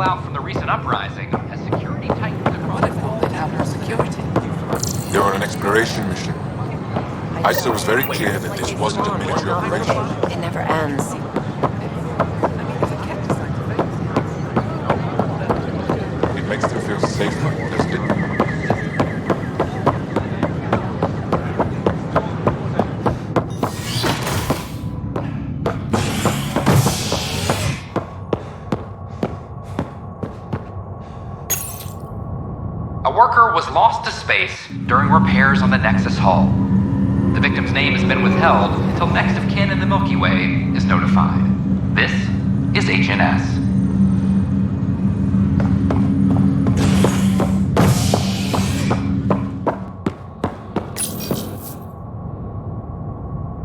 fallout from the recent uprising as security tightens across the Wonderful, they'd have more security. They're on an exploration mission. ISO was very clear that this wasn't a military operation. It never ends. It makes them feel safer, doesn't it? A worker was lost to space during repairs on the Nexus hull. The victim's name has been withheld until next of kin in the Milky Way is notified. This is HNS.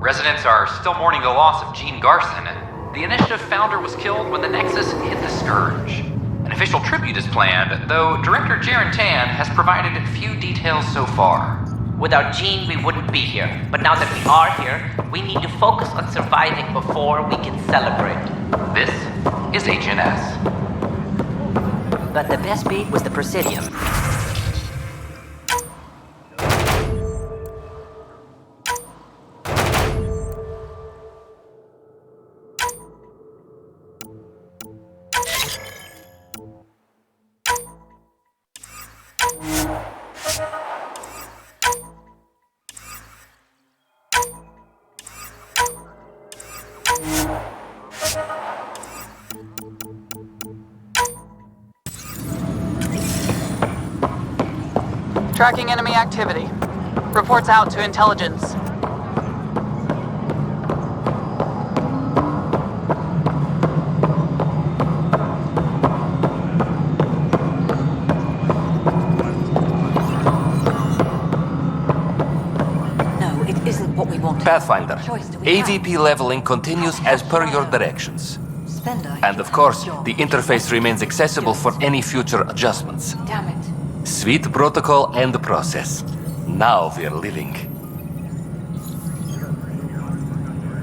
Residents are still mourning the loss of Gene Garson. The initiative founder was killed when the Nexus hit the Scourge. An official tribute is planned, though Director Jaren Tan has provided few details so far. Without Gene, we wouldn't be here. But now that we are here, we need to focus on surviving before we can celebrate. This is HNS. But the best beat was the Presidium. Tracking enemy activity. Reports out to intelligence. No, it isn't what we want. Pathfinder, Choice do we have? AVP leveling continues as per your directions. Spender, And of course, the interface remains accessible for any future adjustments. Damn it. Sweet protocol and process. Now we're living.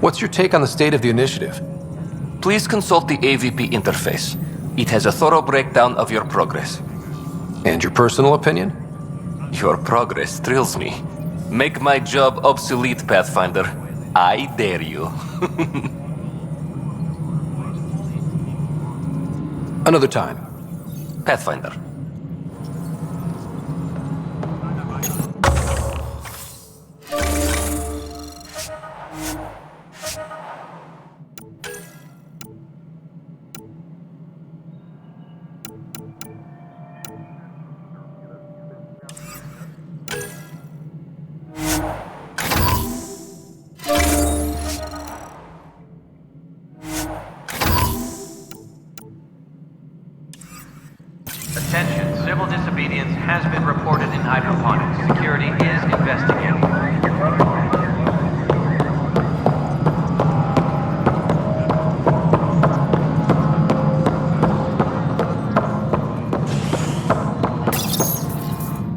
What's your take on the state of the initiative? Please consult the AVP interface. It has a thorough breakdown of your progress. And your personal opinion? Your progress thrills me. Make my job obsolete, Pathfinder. I dare you. Another time. Pathfinder. Attention, civil disobedience has been reported in hydroponics. Security is investigating.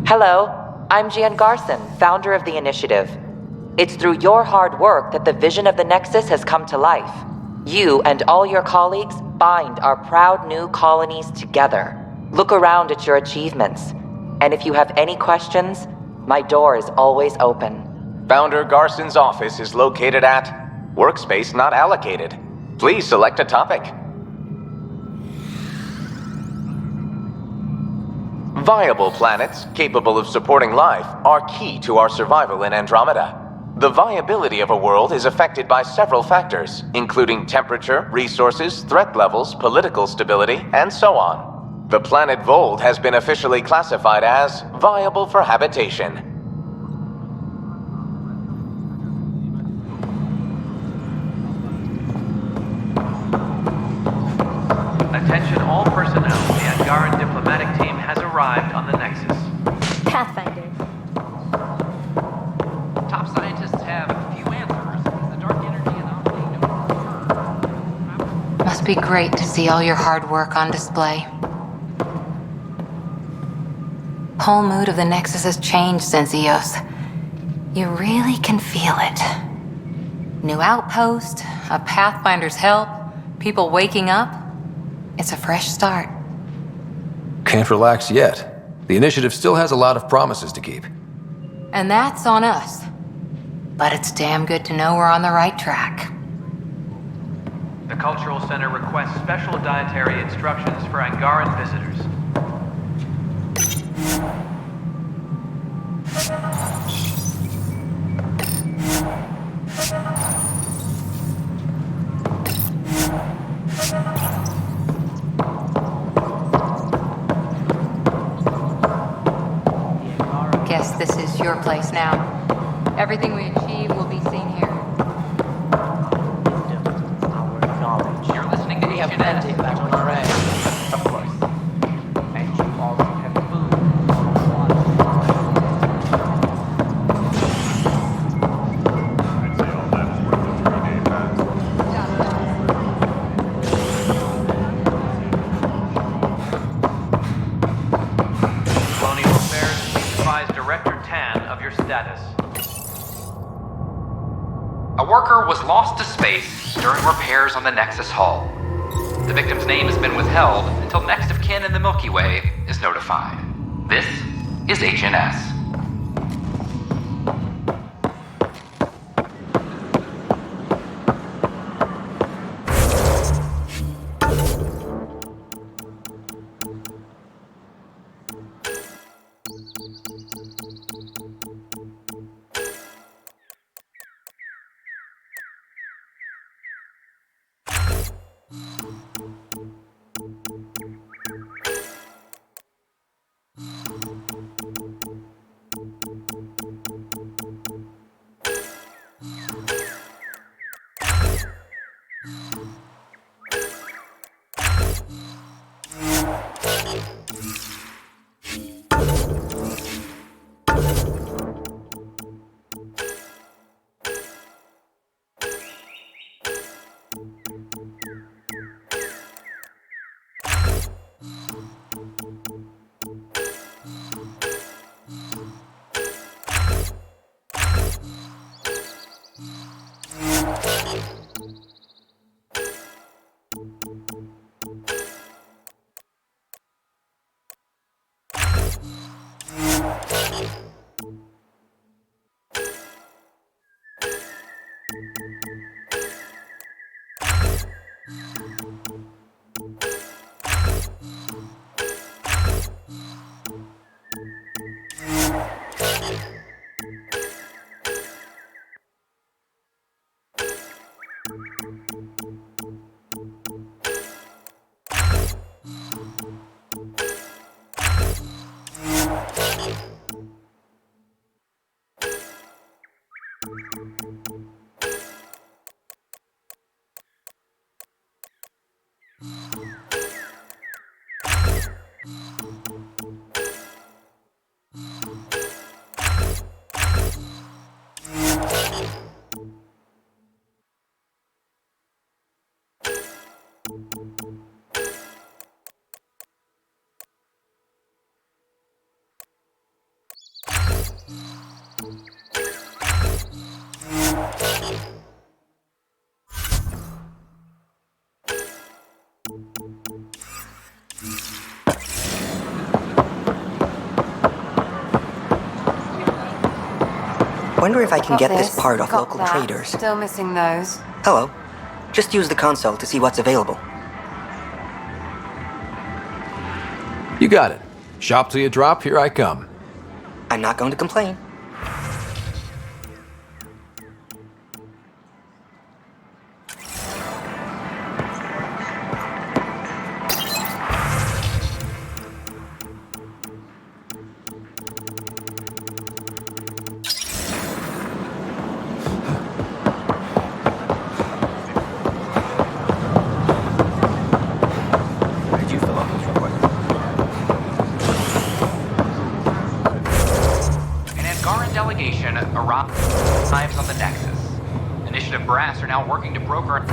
Hello, I'm Jan Garson, founder of the initiative. It's through your hard work that the vision of the Nexus has come to life. You and all your colleagues bind our proud new colonies together. Look around at your achievements. And if you have any questions, my door is always open. Founder Garson's office is located at Workspace Not Allocated. Please select a topic. Viable planets capable of supporting life are key to our survival in Andromeda. The viability of a world is affected by several factors, including temperature, resources, threat levels, political stability, and so on. The planet Vold has been officially classified as viable for habitation. Attention all personnel. The Angaran diplomatic team has arrived on the Nexus. Pathfinder. Top scientists have few answers as the dark energy anomaly known. Must be great to see all your hard work on display. Whole mood of the Nexus has changed since EOS. You really can feel it. New outpost, a Pathfinder's help, people waking up. It's a fresh start. can't relax yet. The initiative still has a lot of promises to keep. And that's on us. But it's damn good to know we're on the right track. The Cultural Center requests special dietary instructions for Angaran visitors. Guess this is your place now. Everything we achieve will be seen here. Our knowledge. You're listening to We have H&S. plenty of that on our end. Of course. And you also have food. Colonial Affairs, please advise Director Tan of your status. A worker was lost to space during repairs on the Nexus hull. The victim's name has been withheld until next of kin in the Milky Way is notified. This is H&S. Wonder if I can Got get this part off got local that. traders. Still missing those. Hello. Just use the console to see what's available. You got it. Shop till you drop, here I come. I'm not going to complain. Did you fill out this report? An Angaran delegation arrives on the Nexus. Initiative brass are now working to broker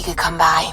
could come by.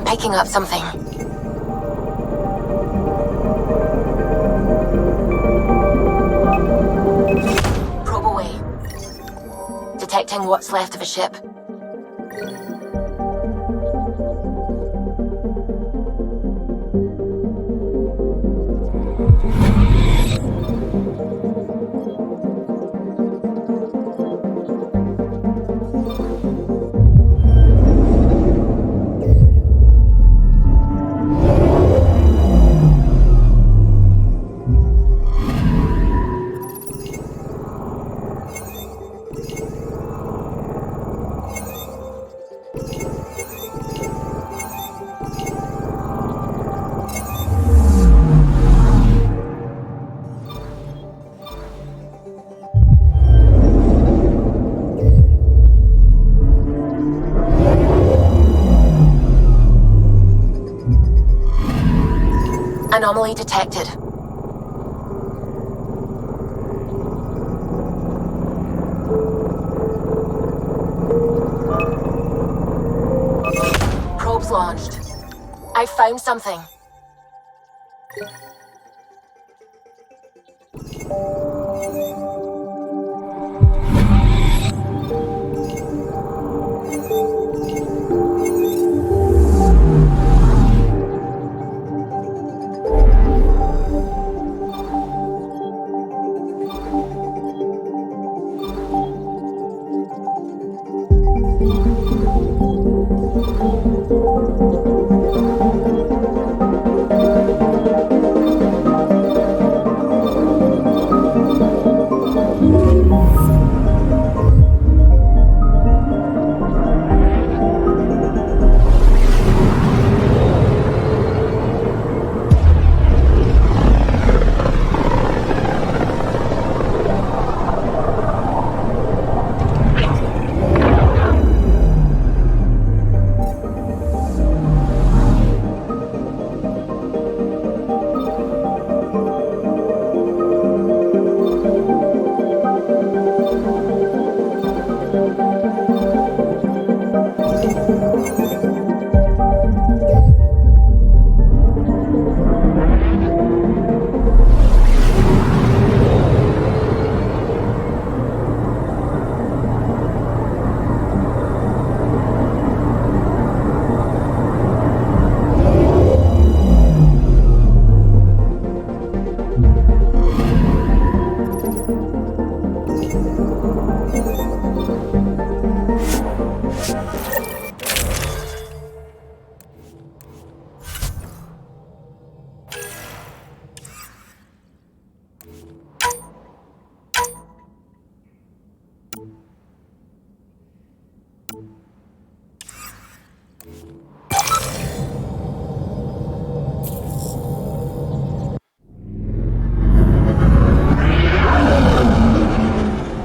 Picking up something. Probe away. Detecting what's left of a ship. Anomaly detected. Probes launched. I found something.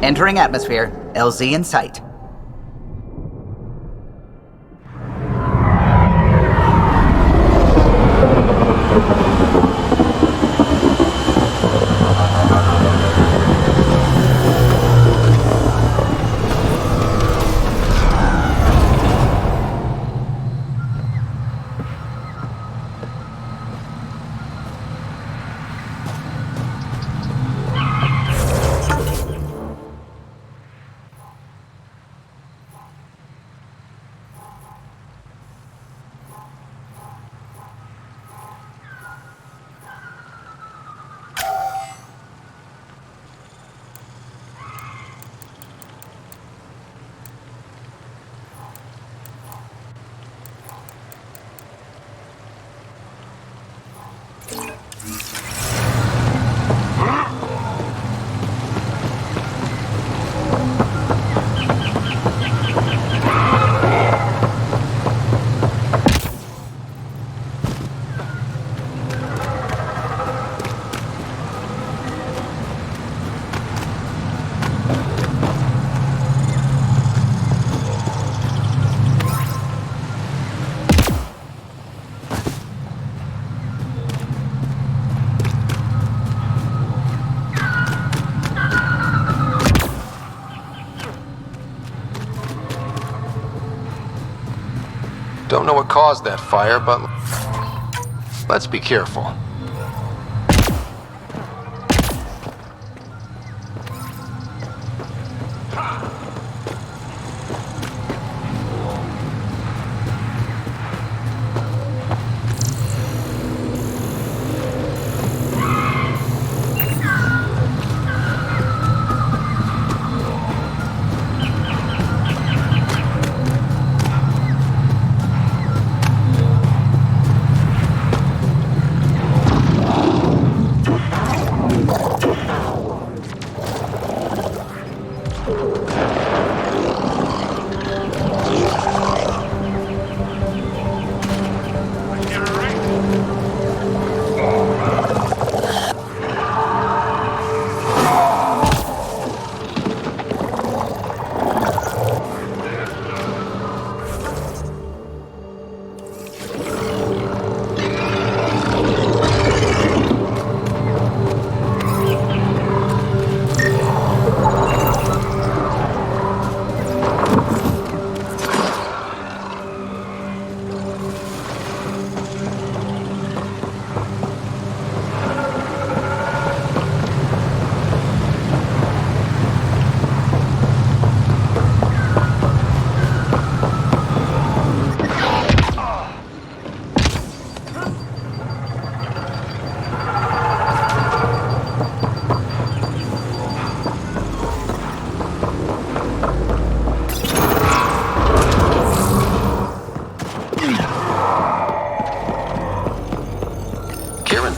Entering atmosphere. LZ in sight. caused that fire, but let's be careful.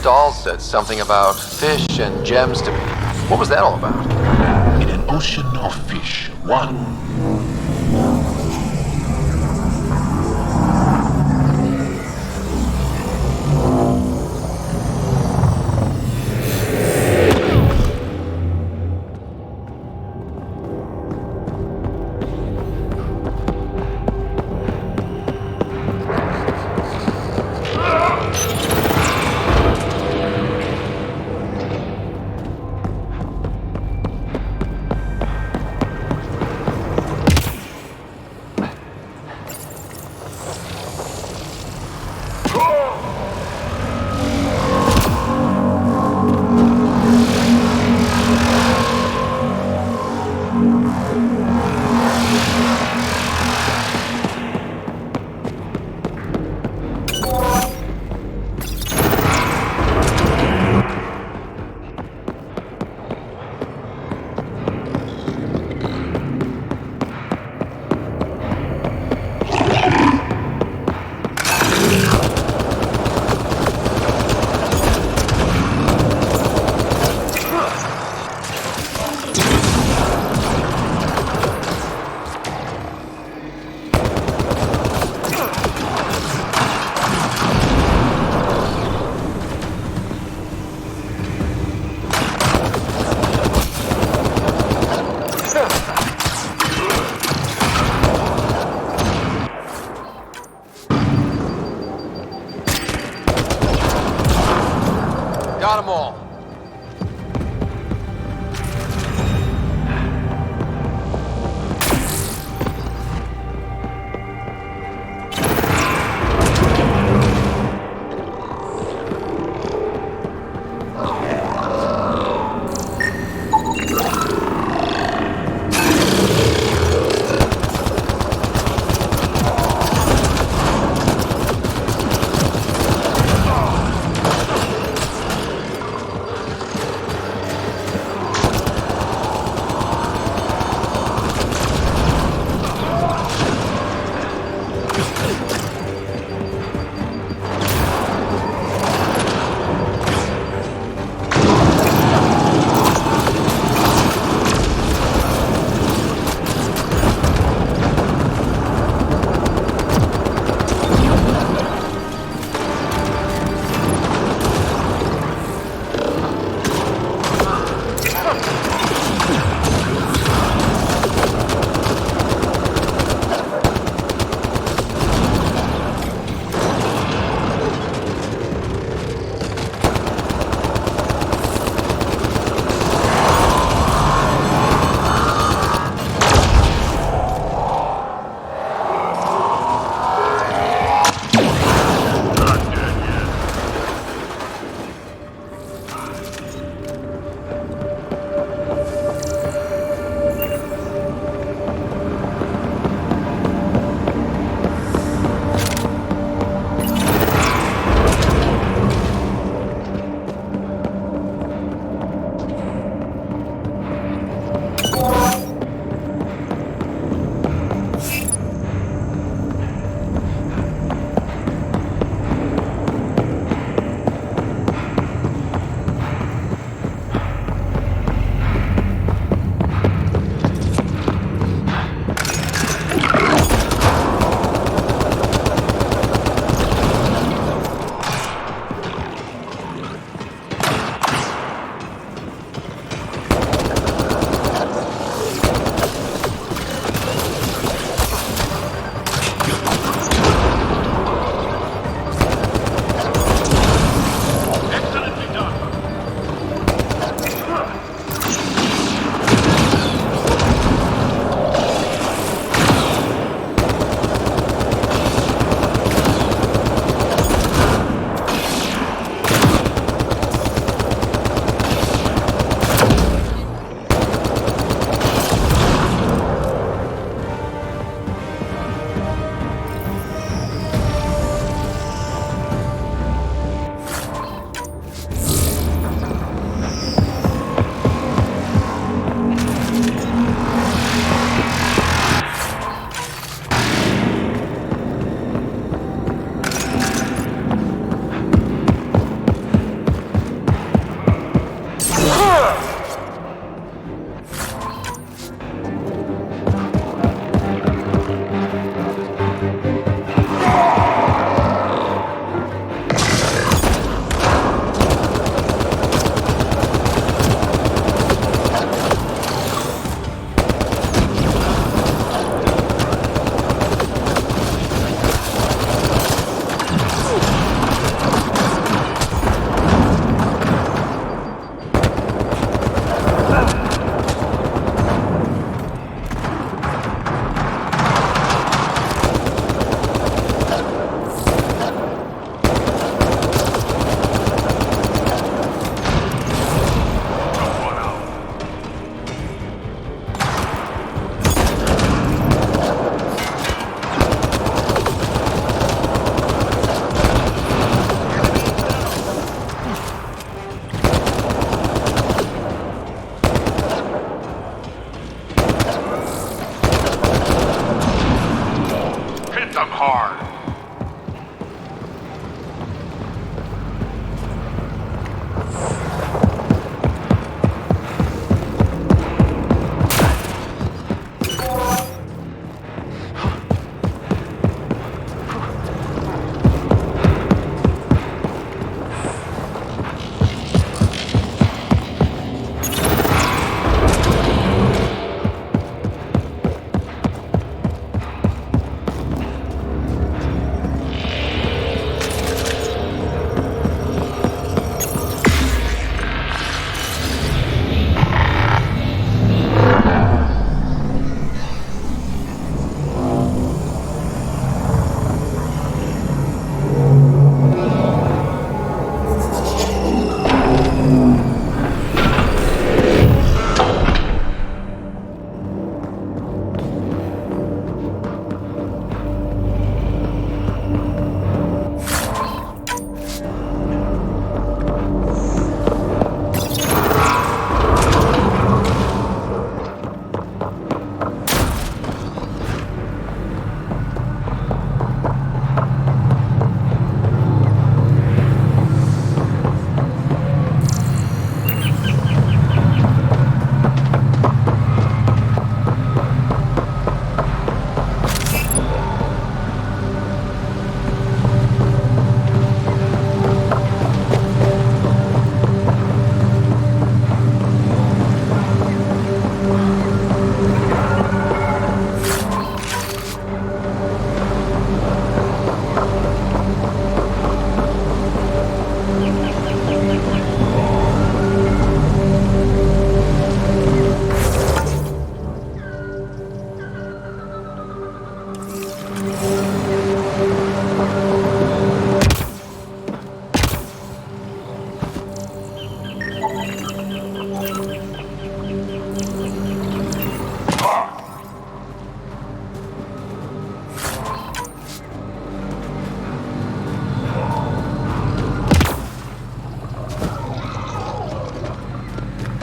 Dahl said something about fish and gems to me. What was that all about? In an ocean of fish, one. hard.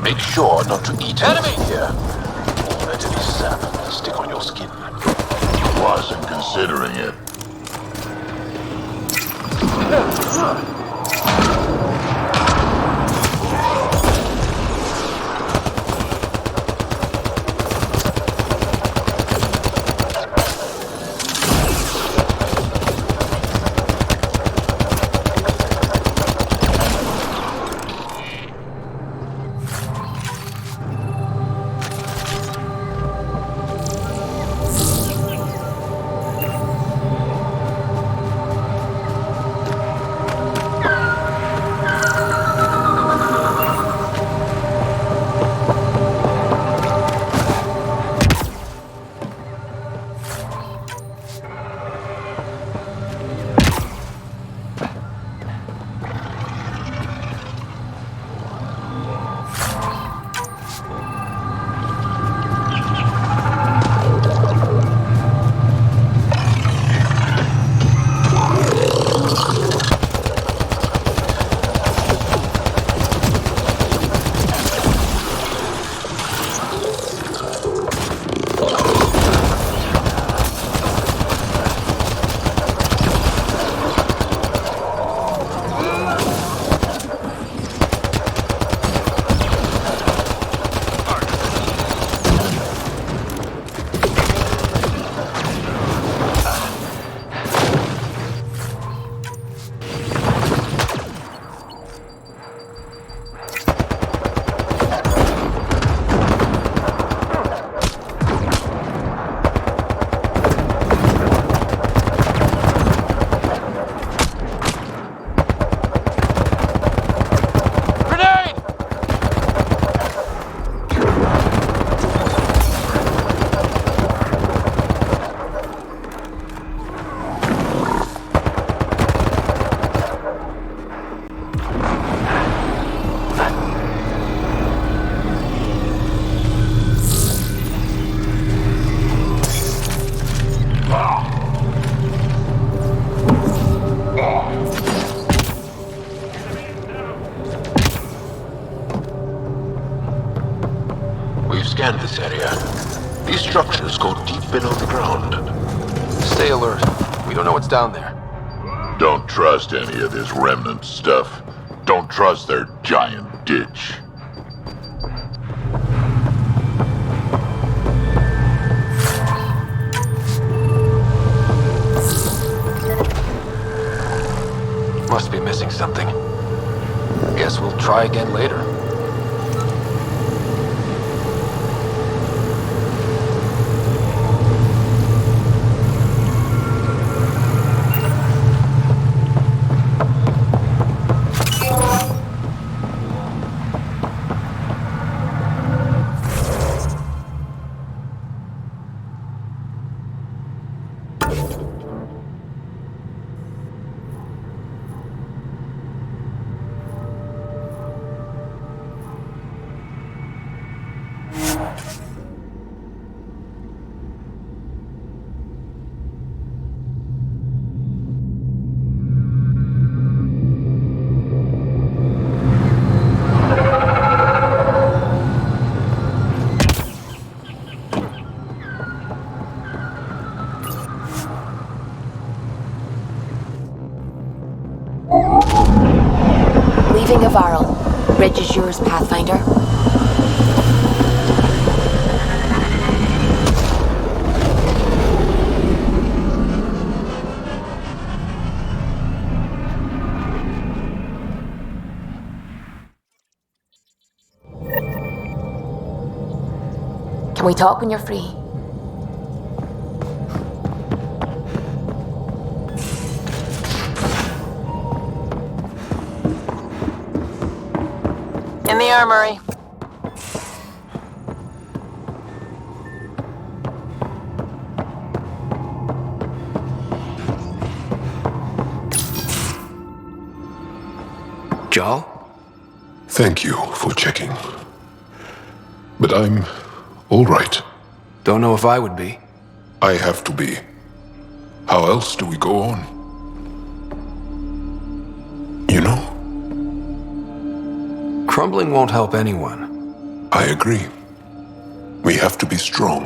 Make sure not to eat enemy here. Let any sap stick on your skin. Wasn't considering it. Scanned this area. These structures go deep below the ground. Stay alert. We don't know what's down there. Don't trust any of this remnant stuff. Don't trust their giant ditch. Must be missing something. Guess we'll try again later. Leaving Avarl. Ridge is yours, Pathfinder. Can we talk when you're free? In the armory. Jarl? Thank you for checking. But I'm all right. Don't know if I would be. I have to be. How else do we go on? You know? Crumbling won't help anyone. I agree. We have to be strong.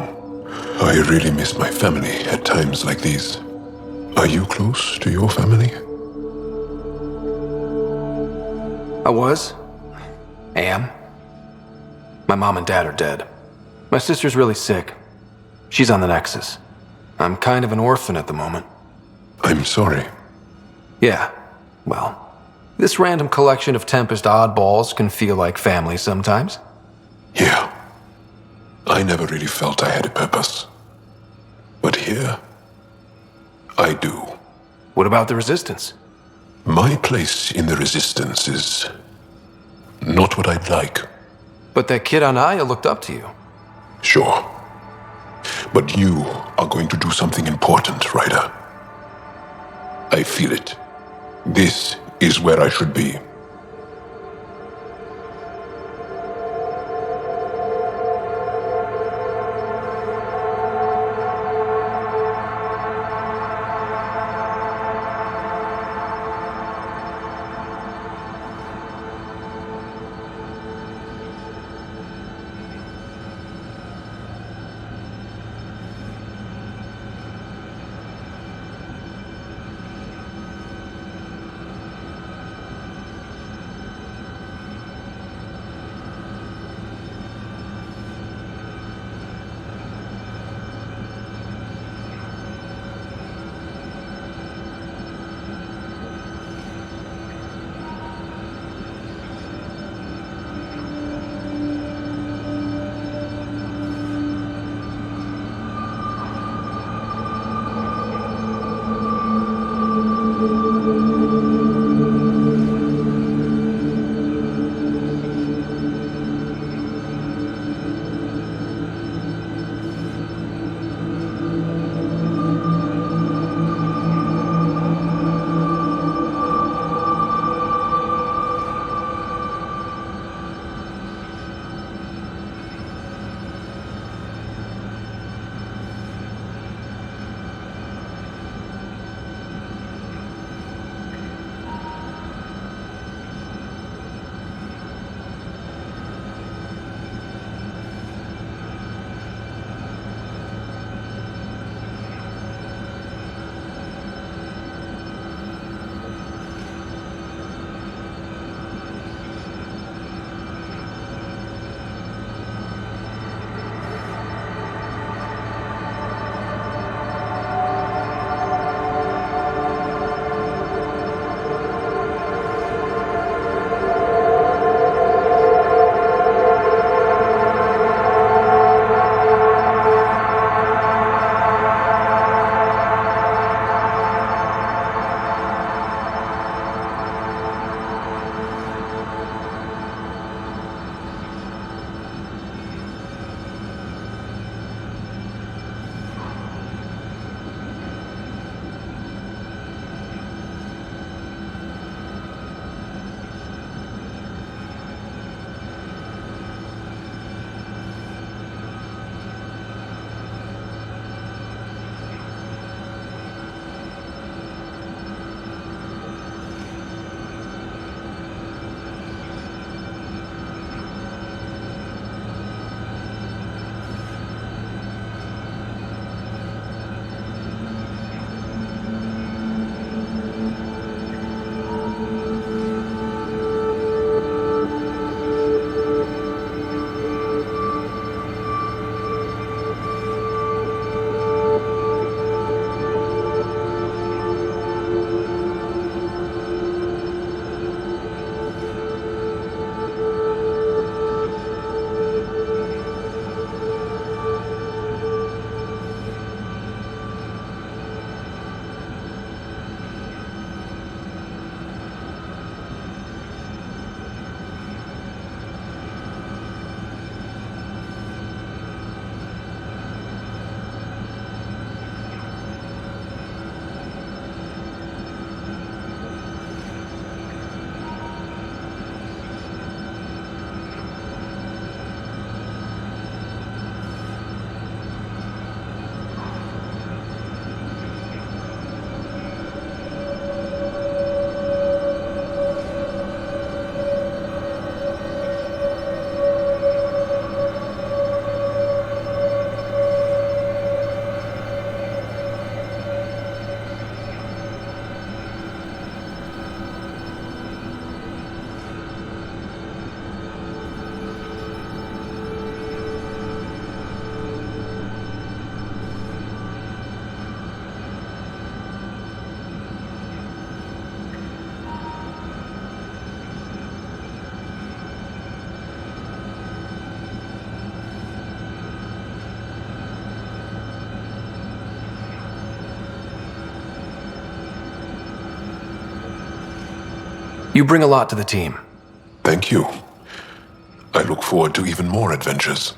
I really miss my family at times like these. Are you close to your family? I was. Am. My mom and dad are dead. My sister's really sick. She's on the Nexus. I'm kind of an orphan at the moment. I'm sorry. Yeah, well, this random collection of Tempest oddballs can feel like family sometimes. Yeah. I never really felt I had a purpose. But here, I do. What about the Resistance? My place in the Resistance is not what I'd like. But that kid on Aya looked up to you. Sure. But you are going to do something important, Ryder. I feel it. This is where I should be. You bring a lot to the team. Thank you. I look forward to even more adventures.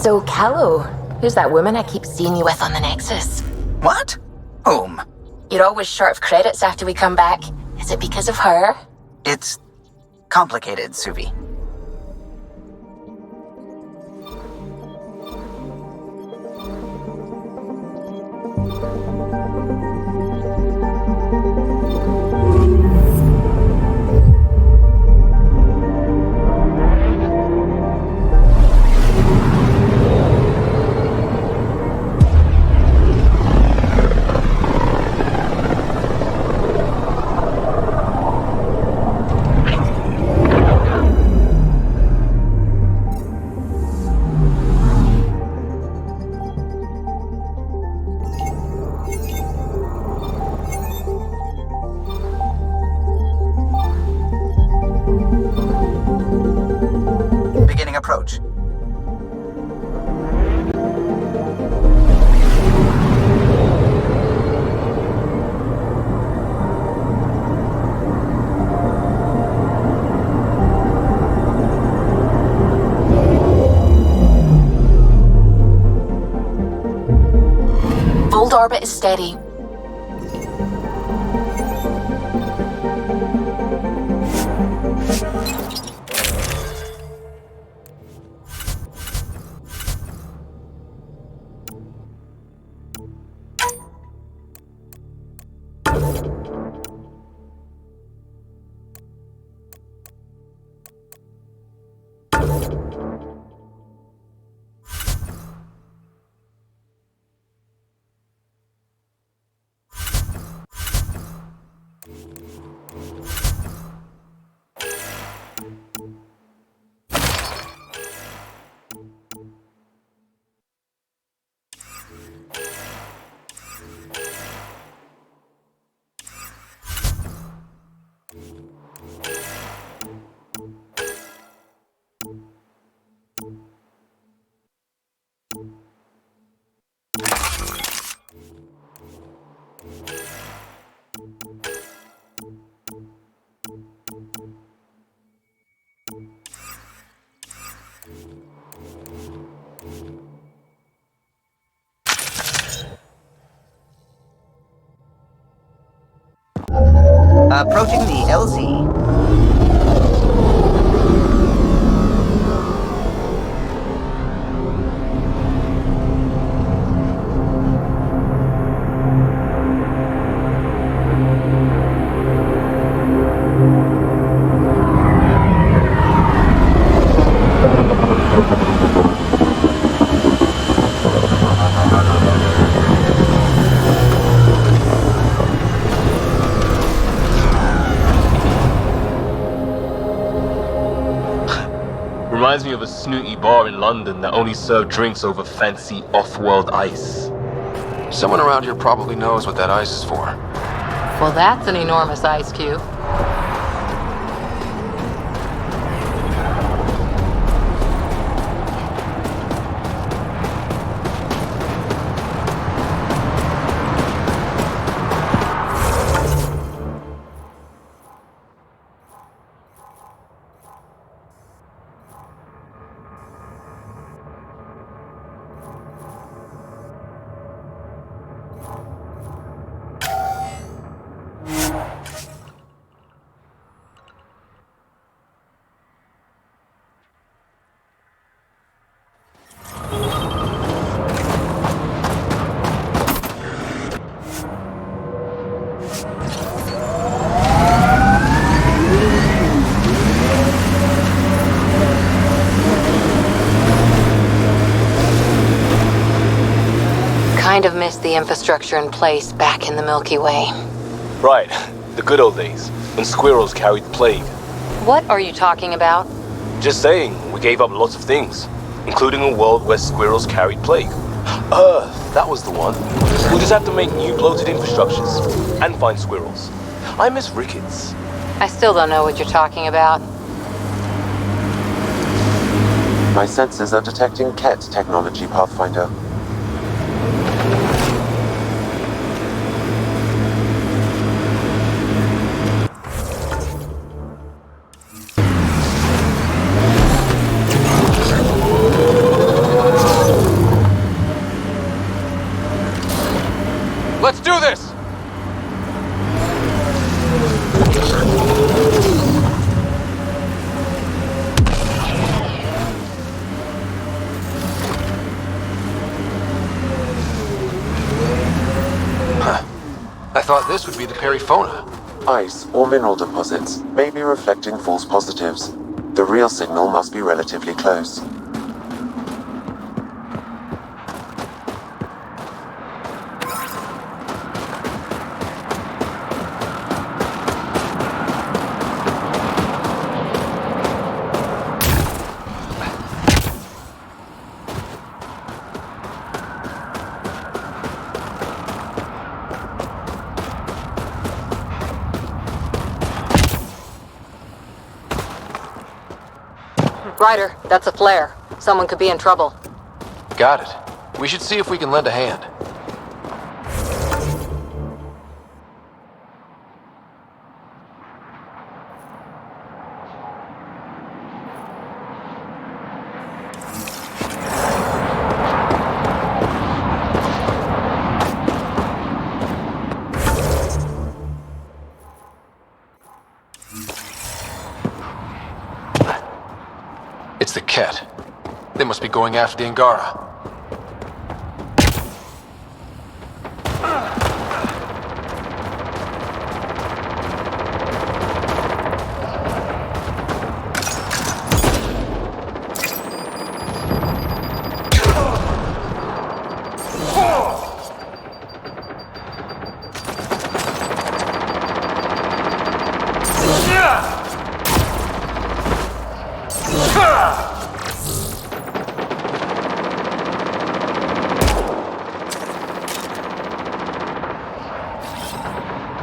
So, Callow, who's that woman I keep seeing you with on the Nexus? What? Whom? You're always short of credits after we come back. Is it because of her? It's complicated, Suvi. Beginning approach. Bold orbit is steady. Approaching the LZ. Reminds me of a snooty bar in London that only served drinks over fancy off-world ice. Someone around here probably knows what that ice is for. Well, that's an enormous ice cube. Kind of missed the infrastructure in place back in the Milky Way. Right, the good old days, when squirrels carried the plague. What are you talking about? Just saying, we gave up lots of things, including a world where squirrels carried plague. That was the one. We'll just have to make new bloated infrastructures, and find squirrels. I miss rickets. I still don't know what you're talking about. My sensors are detecting KET technology, Pathfinder. Let's do this! I thought this would be the periphona. Ice or mineral deposits may be reflecting false positives. The real signal must be relatively close. Ryder, that's a flare. Someone could be in trouble. Got it. We should see if we can lend a hand. It's the Ket. They must be going after the Angara.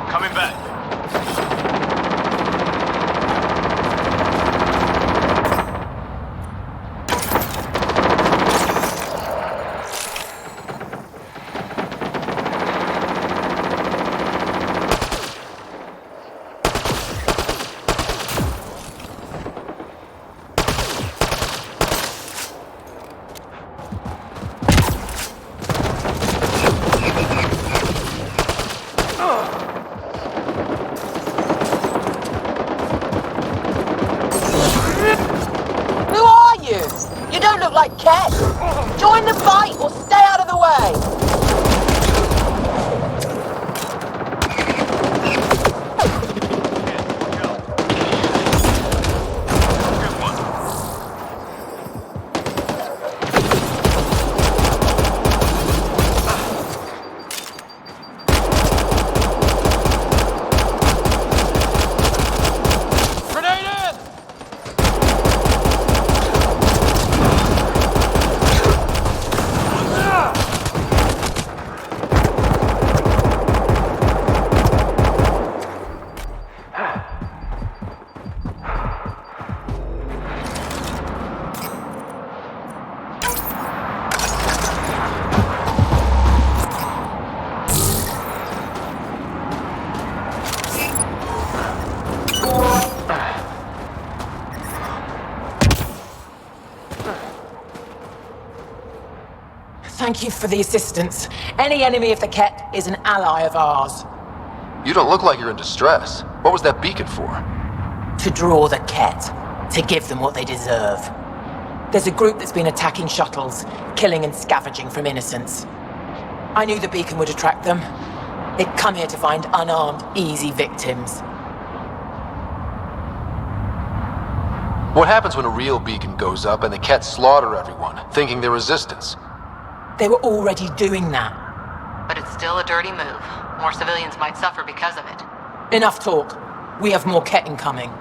Coming back. look like Ket! Join the fight or stay out of the way! Thank you for the assistance. Any enemy of the Ket is an ally of ours. You don't look like you're in distress. What was that beacon for? To draw the Ket. To give them what they deserve. There's a group that's been attacking shuttles, killing and scavenging from innocents. I knew the beacon would attract them. They'd come here to find unarmed, easy victims. What happens when a real beacon goes up and the Ket slaughter everyone, thinking they're resistance? They were already doing that. But it's still a dirty move. More civilians might suffer because of it. Enough talk. We have more Ket incoming.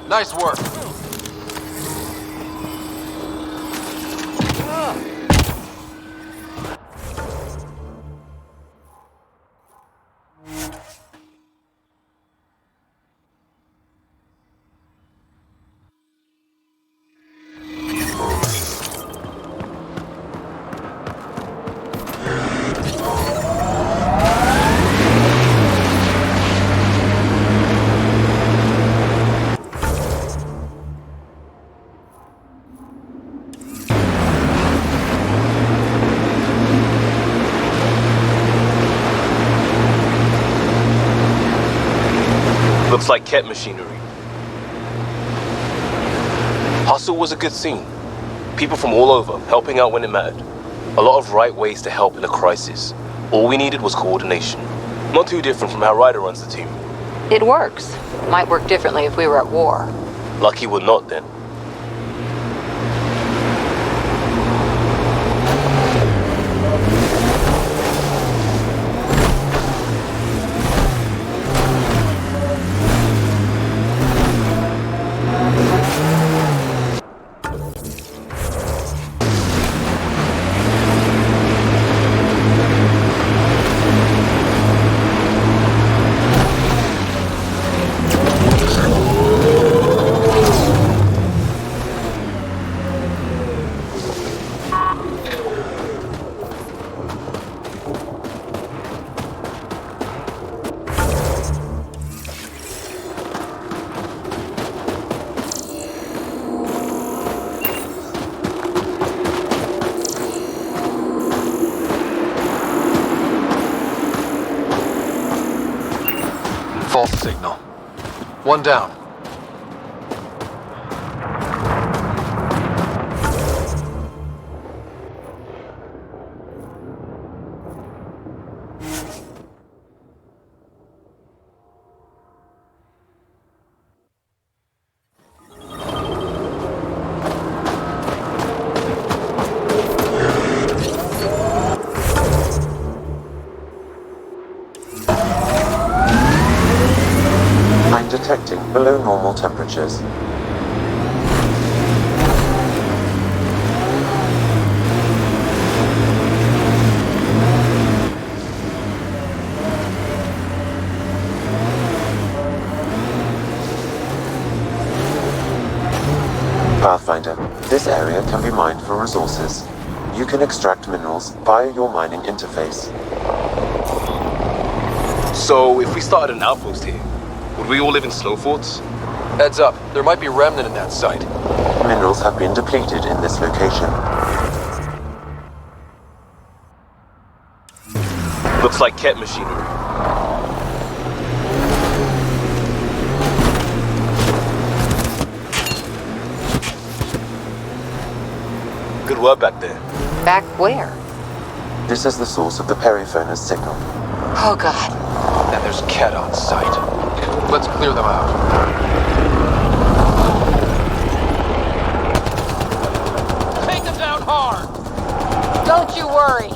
Nice work. Looks like Ket machinery. Hustle was a good scene. People from all over, helping out when it mattered. A lot of right ways to help in a crisis. All we needed was coordination. Not too different from how Ryder runs the team. It works. Might work differently if we were at war. Lucky we're not then. False signal. One down. below normal temperatures. Pathfinder, this area can be mined for resources. You can extract minerals via your mining interface. So, if we started an outpost here, would we all live in slow forts? Heads up, there might be a remnant in that site. Minerals have been depleted in this location. Looks like Ket machinery. Good work back there. Back where? This is the source of the periphone's signal. Oh god. And there's Ket on site. Let's clear them out. Take them down hard! Don't you worry.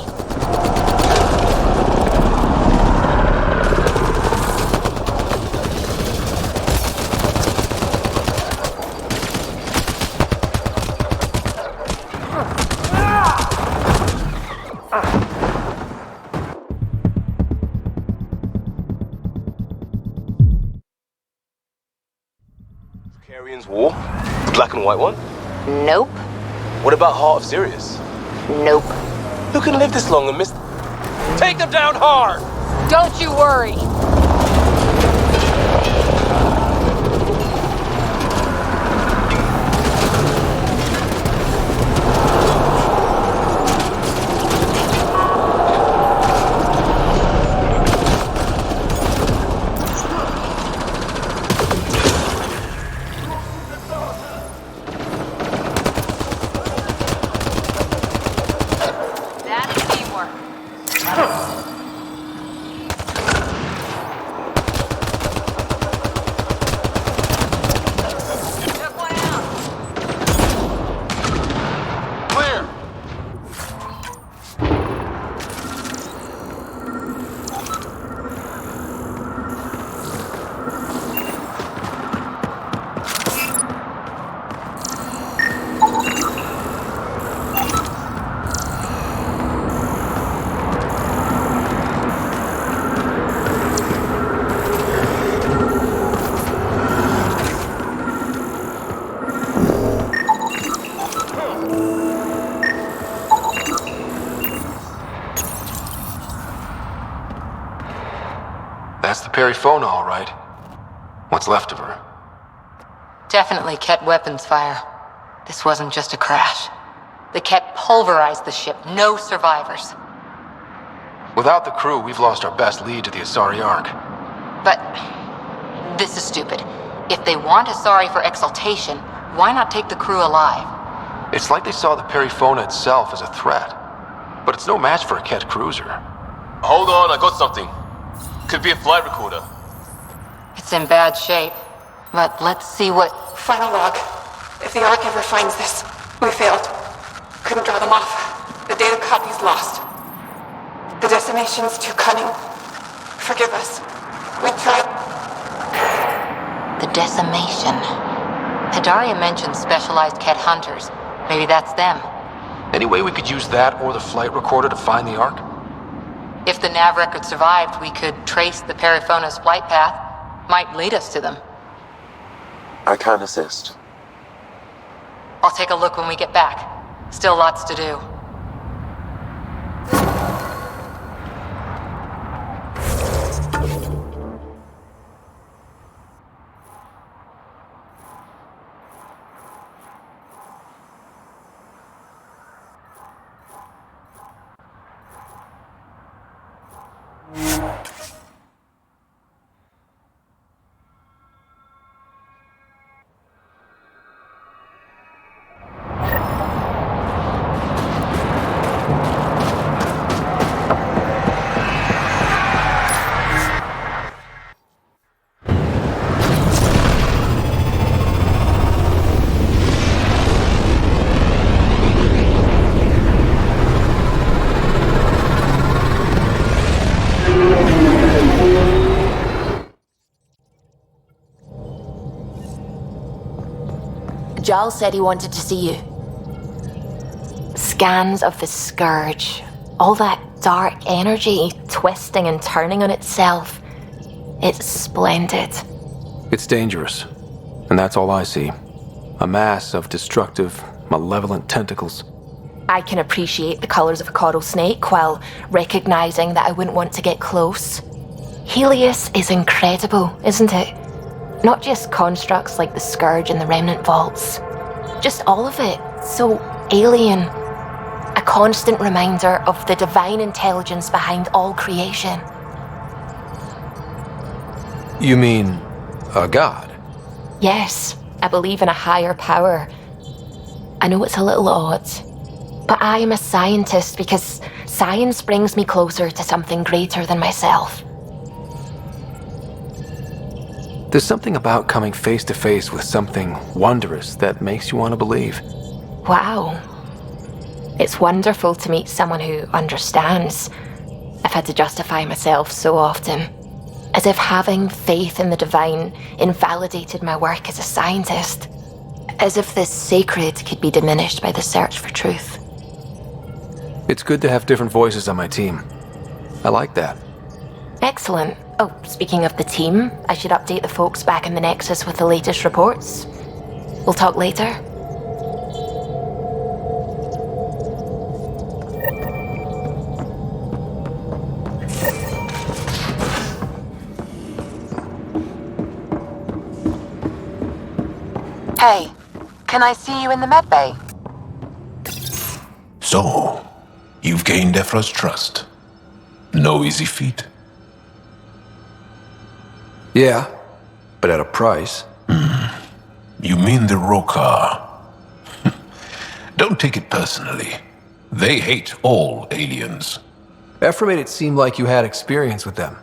Carrion's War? The black and white one? Nope. What about Heart of Sirius? Nope. Who can live this long and miss... Take them down hard! Don't you worry. That's teamwork. Clear! That's the Perifona, all right. What's left of her? Definitely Ket weapons fire. This wasn't just a crash. The Ket pulverized the ship. No survivors. Without the crew, we've lost our best lead to the Asari Ark. But this is stupid. If they want Asari for exaltation, why not take the crew alive? It's like they saw the Perifona itself as a threat. But it's no match for a Ket cruiser. Hold on, I got something. Could be a flight recorder. It's in bad shape. But let's see what... Final log. If the Ark ever finds this, we failed. Couldn't draw them off. The data copy's lost. The decimation's too cunning. Forgive us. We tried. The decimation. Hidaria mentioned specialized Ket hunters. Maybe that's them. Any way we could use that or the flight recorder to find the Ark? If the nav record survived, we could trace the Perifona's flight path. Might lead us to them. I can assist. I'll take a look when we get back. Still lots to do. Giles said he wanted to see you. Scans of the Scourge. All that dark energy twisting and turning on itself. It's splendid. It's dangerous. And that's all I see. A mass of destructive, malevolent tentacles. I can appreciate the colours of a coral snake while recognising that I wouldn't want to get close. Helios is incredible, isn't it? Not just constructs like the Scourge and the Remnant Vaults. Just all of it. So alien. A constant reminder of the divine intelligence behind all creation. You mean a god? Yes, I believe in a higher power. I know it's a little odd, but I am a scientist because science brings me closer to something greater than myself. There's something about coming face to face with something wondrous that makes you want to believe. Wow. It's wonderful to meet someone who understands. I've had to justify myself so often, as if having faith in the divine invalidated my work as a scientist. As if the sacred could be diminished by the search for truth. It's good to have different voices on my team. I like that. Excellent. Oh, speaking of the team, I should update the folks back in the Nexus with the latest reports. We'll talk later. Hey, can I see you in the med bay? So, you've gained Ephra's trust. No easy feat. Yeah, but at a price. You mean the Rokar? Don't take it personally. They hate all aliens. Ephra made it seem like you had experience with them.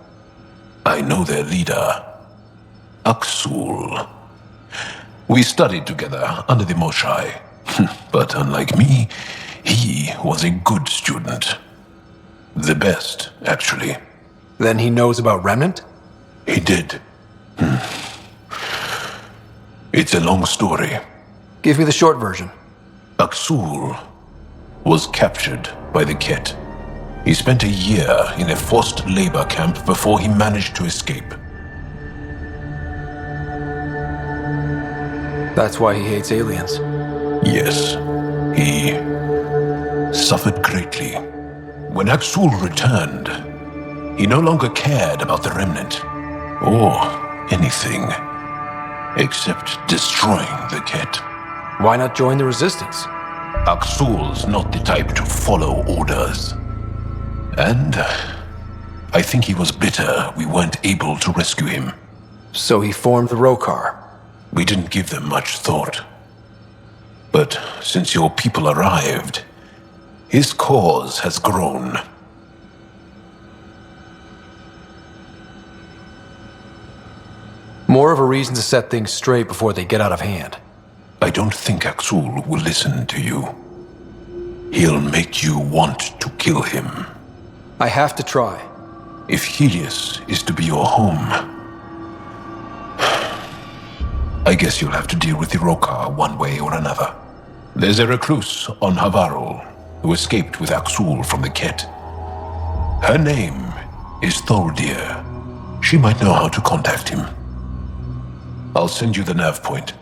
I know their leader, Aksul. We studied together under the Moshai. But unlike me, he was a good student. The best, actually. Then he knows about Remnant? He did. It's a long story. Give me the short version. Aksul was captured by the Ket. He spent a year in a forced labor camp before he managed to escape. That's why he hates aliens. Yes, he suffered greatly. When Aksul returned, he no longer cared about the Remnant, or anything, except destroying the Ket. Why not join the Resistance? Aksul's not the type to follow orders. And I think he was bitter we weren't able to rescue him. So he formed the Rokar. We didn't give them much thought. But since your people arrived, his cause has grown. More of a reason to set things straight before they get out of hand. I don't think Aksul will listen to you. He'll make you want to kill him. I have to try. If Helios is to be your home, I guess you'll have to deal with the Rokar one way or another. There's a recluse on Havarul who escaped with Aksul from the Ket. Her name is Tholdir. She might know how to contact him. I'll send you the nav point.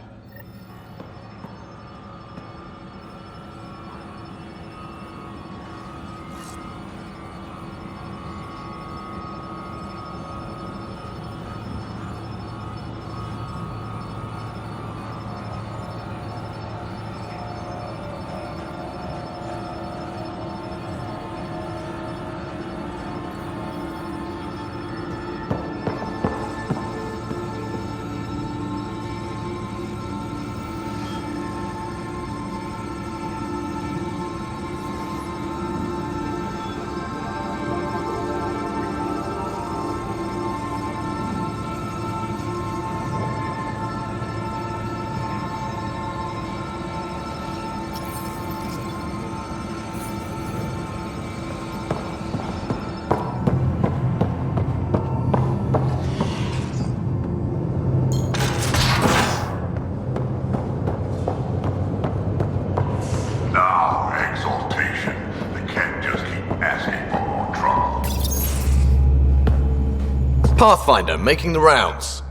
Pathfinder, making the rounds.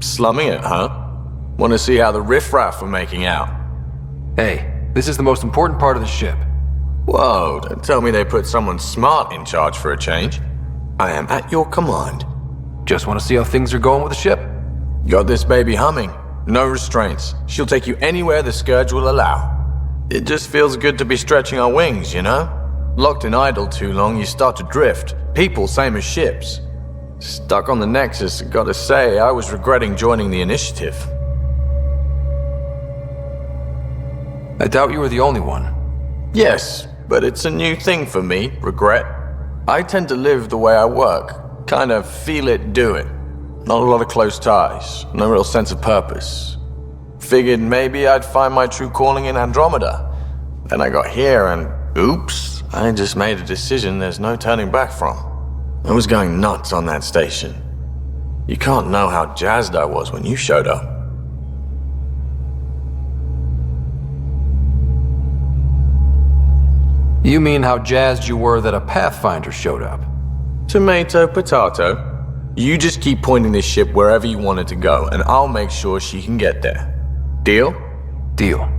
Slumming it, huh? Want to see how the riffraff are making out? Hey, this is the most important part of the ship. Whoa, don't tell me they put someone smart in charge for a change. I am at your command. Just want to see how things are going with the ship. Got this baby humming. No restraints. She'll take you anywhere the Scourge will allow. It just feels good to be stretching our wings, you know? Locked in idle too long, you start to drift. People, same as ships. Stuck on the Nexus, gotta say, I was regretting joining the Initiative. I doubt you were the only one. Yes, but it's a new thing for me, regret. I tend to live the way I work. Kind of feel it, do it. Not a lot of close ties, no real sense of purpose. Figured maybe I'd find my true calling in Andromeda. Then I got here and, oops, I just made a decision there's no turning back from. I was going nuts on that station. You can't know how jazzed I was when you showed up. You mean how jazzed you were that a Pathfinder showed up? Tomato, potato. You just keep pointing this ship wherever you want it to go, and I'll make sure she can get there. Deal? Deal.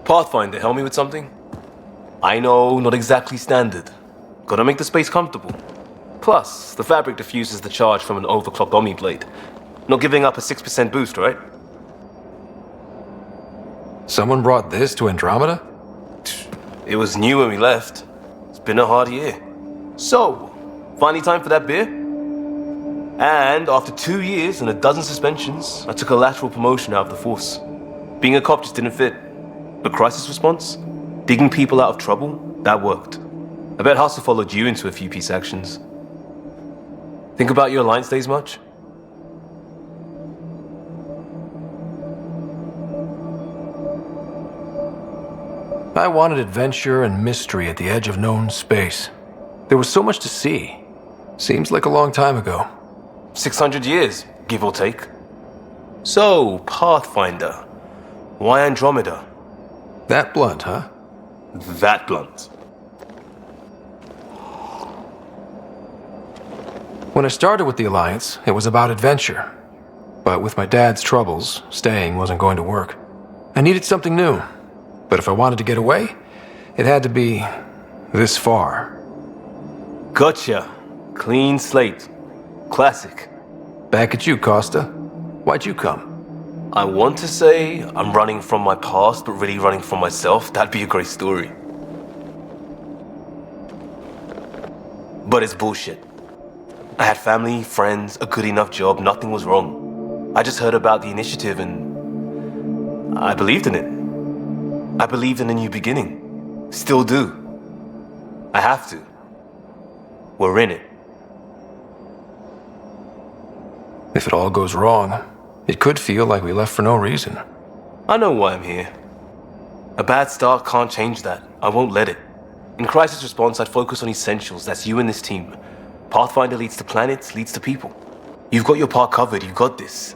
Pathfinder, help me with something? I know, not exactly standard. Gotta make the space comfortable. Plus, the fabric diffuses the charge from an overclocked Omni blade. Not giving up a 6% boost, right? Someone brought this to Andromeda? It was new when we left. It's been a hard year. So, finally time for that beer? And after 2 years and a dozen suspensions, I took a lateral promotion out of the force. Being a cop just didn't fit. But crisis response? Digging people out of trouble? That worked. I bet Hustle followed you into a few peace actions. Think about your Alliance days much? I wanted adventure and mystery at the edge of known space. There was so much to see. Seems like a long time ago. 600 years, give or take. So, Pathfinder. Why Andromeda? That blunt, huh? That blunt. When I started with the Alliance, it was about adventure. But with my dad's troubles, staying wasn't going to work. I needed something new. But if I wanted to get away, it had to be this far. Gotcha. Clean slate. Classic. Back at you, Costa. Why'd you come? I want to say I'm running from my past, but really running from myself. That'd be a great story. But it's bullshit. I had family, friends, a good enough job, nothing was wrong. I just heard about the initiative and I believed in it. I believed in a new beginning. Still do. I have to. We're in it. If it all goes wrong, it could feel like we left for no reason. I know why I'm here. A bad start can't change that. I won't let it. In crisis response, I'd focus on essentials. That's you and this team. Pathfinder leads to planets, leads to people. You've got your part covered. You got this.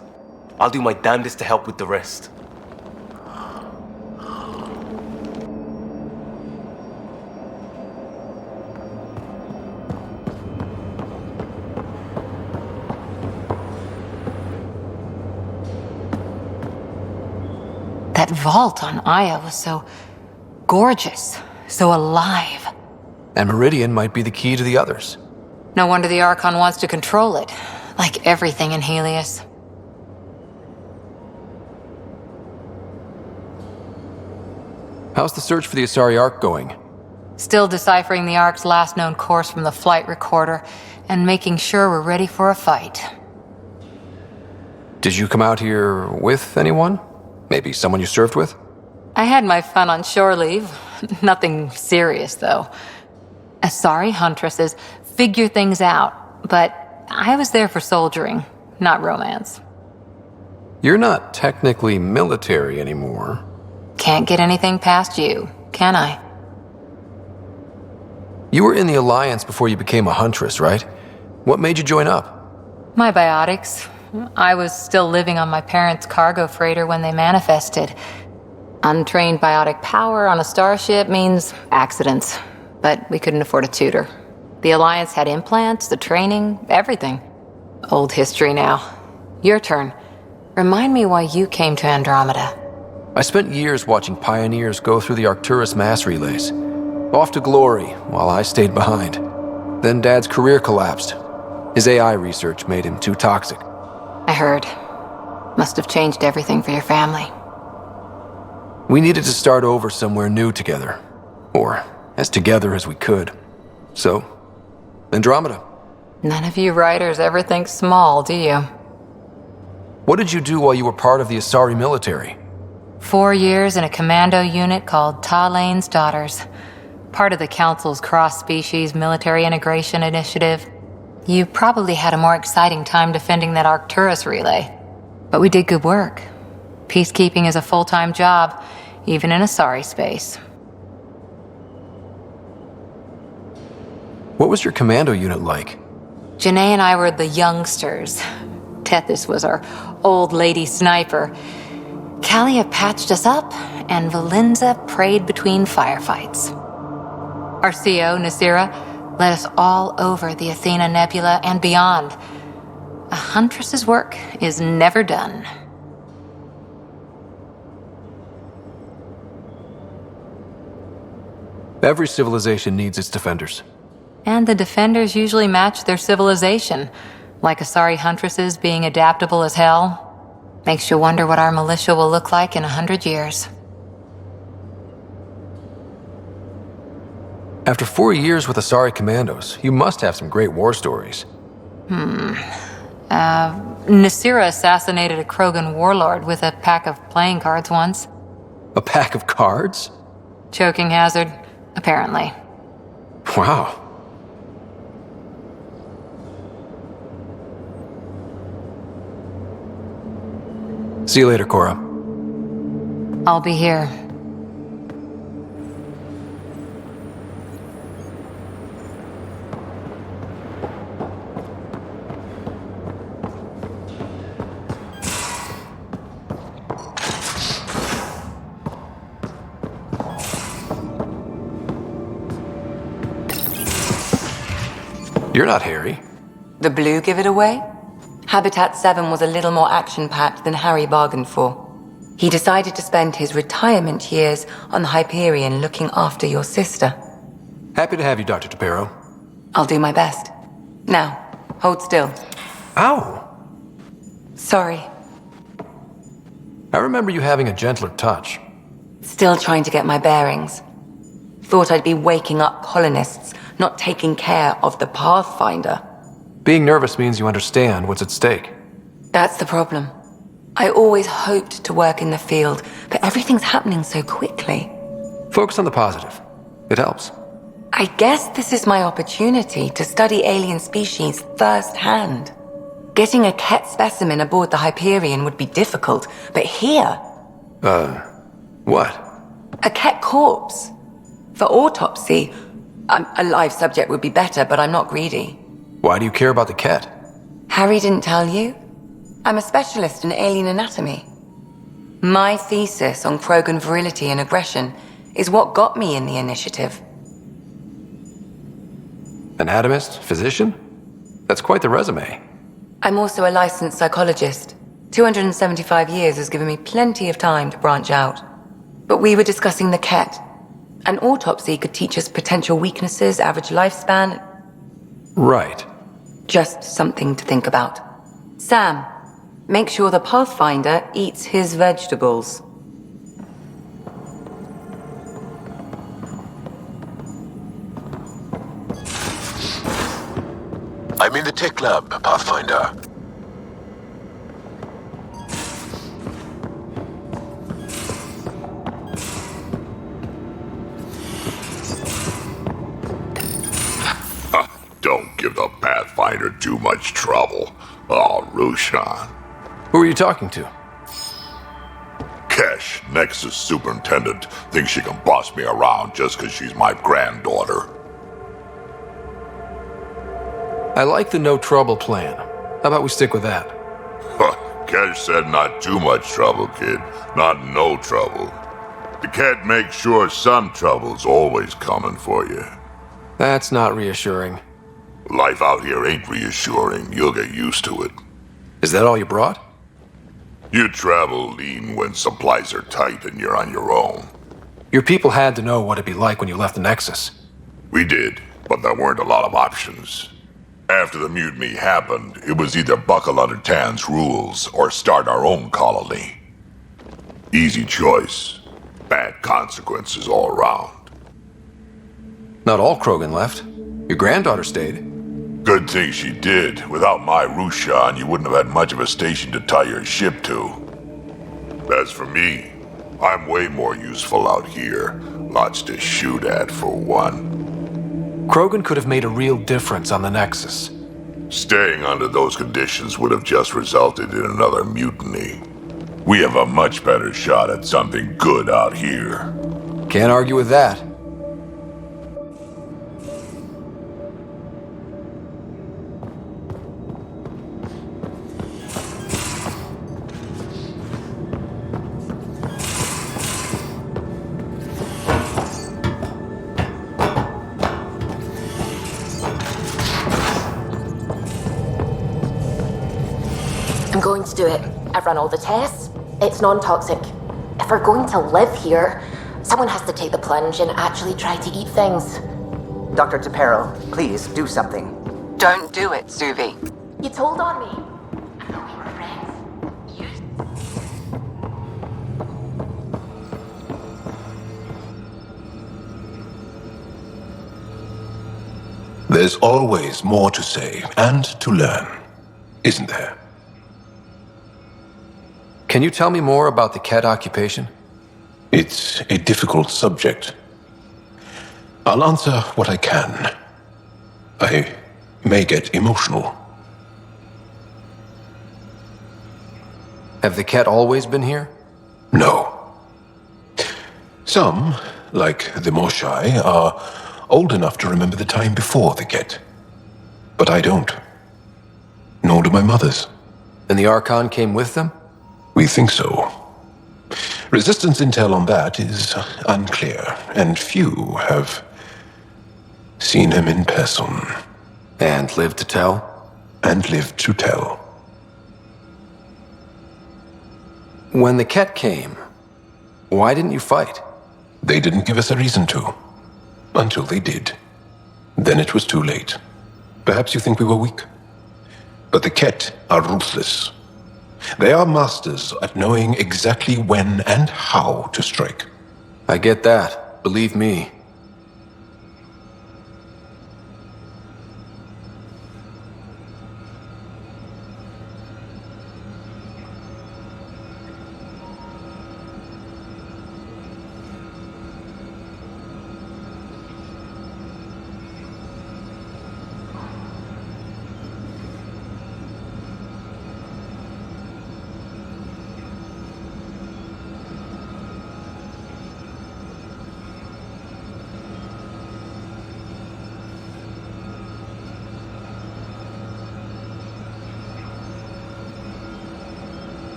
I'll do my damnedest to help with the rest. That vault on Aya was so gorgeous, so alive. And Meridian might be the key to the others. No wonder the Archon wants to control it, like everything in Helios. How's the search for the Asari Ark going? Still deciphering the Ark's last known course from the flight recorder, and making sure we're ready for a fight. Did you come out here with anyone? Maybe someone you served with? I had my fun on shore leave. Nothing serious, though. Asari huntresses figure things out, but I was there for soldiering, not romance. You're not technically military anymore. Can't get anything past you, can I? You were in the Alliance before you became a huntress, right? What made you join up? My biotics. I was still living on my parents' cargo freighter when they manifested. Untrained biotic power on a starship means accidents, but we couldn't afford a tutor. The Alliance had implants, the training, everything. Old history now. Your turn. Remind me why you came to Andromeda. I spent years watching pioneers go through the Arcturus mass relays. Off to glory, while I stayed behind. Then Dad's career collapsed. His AI research made him too toxic. I heard. Must have changed everything for your family. We needed to start over somewhere new together. Or as together as we could. So, Andromeda. None of you writers ever think small, do you? What did you do while you were part of the Asari military? 4 years in a commando unit called Talane's Daughters. Part of the Council's cross-species military integration initiative. You probably had a more exciting time defending that Arcturus relay. But we did good work. Peacekeeping is a full-time job, even in Asari space. What was your commando unit like? Janae and I were the youngsters. Tethys was our old lady sniper. Kalia patched us up, and Valenza prayed between firefights. Our CO, Nasira, led us all over the Athena Nebula and beyond. A huntress's work is never done. Every civilization needs its defenders. And the defenders usually match their civilization, like Asari huntresses being adaptable as hell. Makes you wonder what our militia will look like in 100 years. After 4 years with Asari commandos, you must have some great war stories. Nasira assassinated a Krogan warlord with a pack of playing cards once. A pack of cards? Choking hazard, apparently. Wow. See you later, Cora. I'll be here. You're not Harry. The blue give it away? Habitat 7 was a little more action-packed than Harry bargained for. He decided to spend his retirement years on the Hyperion looking after your sister. Happy to have you, Dr. Tapero. I'll do my best. Now, hold still. Ow! Sorry. I remember you having a gentler touch. Still trying to get my bearings. Thought I'd be waking up colonists, not taking care of the Pathfinder. Being nervous means you understand what's at stake. That's the problem. I always hoped to work in the field, but everything's happening so quickly. Focus on the positive. It helps. I guess this is my opportunity to study alien species firsthand. Getting a Ket specimen aboard the Hyperion would be difficult, but here... What? A Ket corpse. For autopsy, a live subject would be better, but I'm not greedy. Why do you care about the Ket? Harry didn't tell you? I'm a specialist in alien anatomy. My thesis on Krogan virility and aggression is what got me in the initiative. Anatomist? Physician? That's quite the resume. I'm also a licensed psychologist. 275 years has given me plenty of time to branch out. But we were discussing the Ket. An autopsy could teach us potential weaknesses, average lifespan. Right. Just something to think about. Sam, make sure the Pathfinder eats his vegetables. I'm in the tech lab, Pathfinder. Pathfinder too much trouble. Oh, Rushan. Who are you talking to? Kesh, Nexus Superintendent, thinks she can boss me around just because she's my granddaughter. I like the no trouble plan. How about we stick with that? Kesh said not too much trouble, kid. Not no trouble. The cat makes sure some trouble's always coming for you. That's not reassuring. Life out here ain't reassuring. You'll get used to it. Is that all you brought? You travel lean when supplies are tight and you're on your own. Your people had to know what it'd be like when you left the Nexus. We did, but there weren't a lot of options. After the mutiny happened, it was either buckle under Tan's rules or start our own colony. Easy choice. Bad consequences all around. Not all Krogan left. Your granddaughter stayed. Good thing she did. Without my Rushan, you wouldn't have had much of a station to tie your ship to. As for me, I'm way more useful out here. Lots to shoot at, for one. Krogan could have made a real difference on the Nexus. Staying under those conditions would have just resulted in another mutiny. We have a much better shot at something good out here. Can't argue with that. I'm going to do it. I've run all the tests. It's non-toxic. If we're going to live here, someone has to take the plunge and actually try to eat things. Dr. Tapero, please do something. Don't do it, Suvi. You told on me. I thought we were friends. There's always more to say and to learn, isn't there? Can you tell me more about the Ket occupation? It's a difficult subject. I'll answer what I can. I may get emotional. Have the Ket always been here? No. Some, like the Moshai, are old enough to remember the time before the Ket. But I don't. Nor do my mothers. And the Archon came with them? We think so. Resistance intel on that is unclear, and few have seen him in person. And lived to tell? And lived to tell. When the Ket came, why didn't you fight? They didn't give us a reason to. Until they did. Then it was too late. Perhaps you think we were weak. But the Ket are ruthless. They are masters at knowing exactly when and how to strike. I get that. Believe me.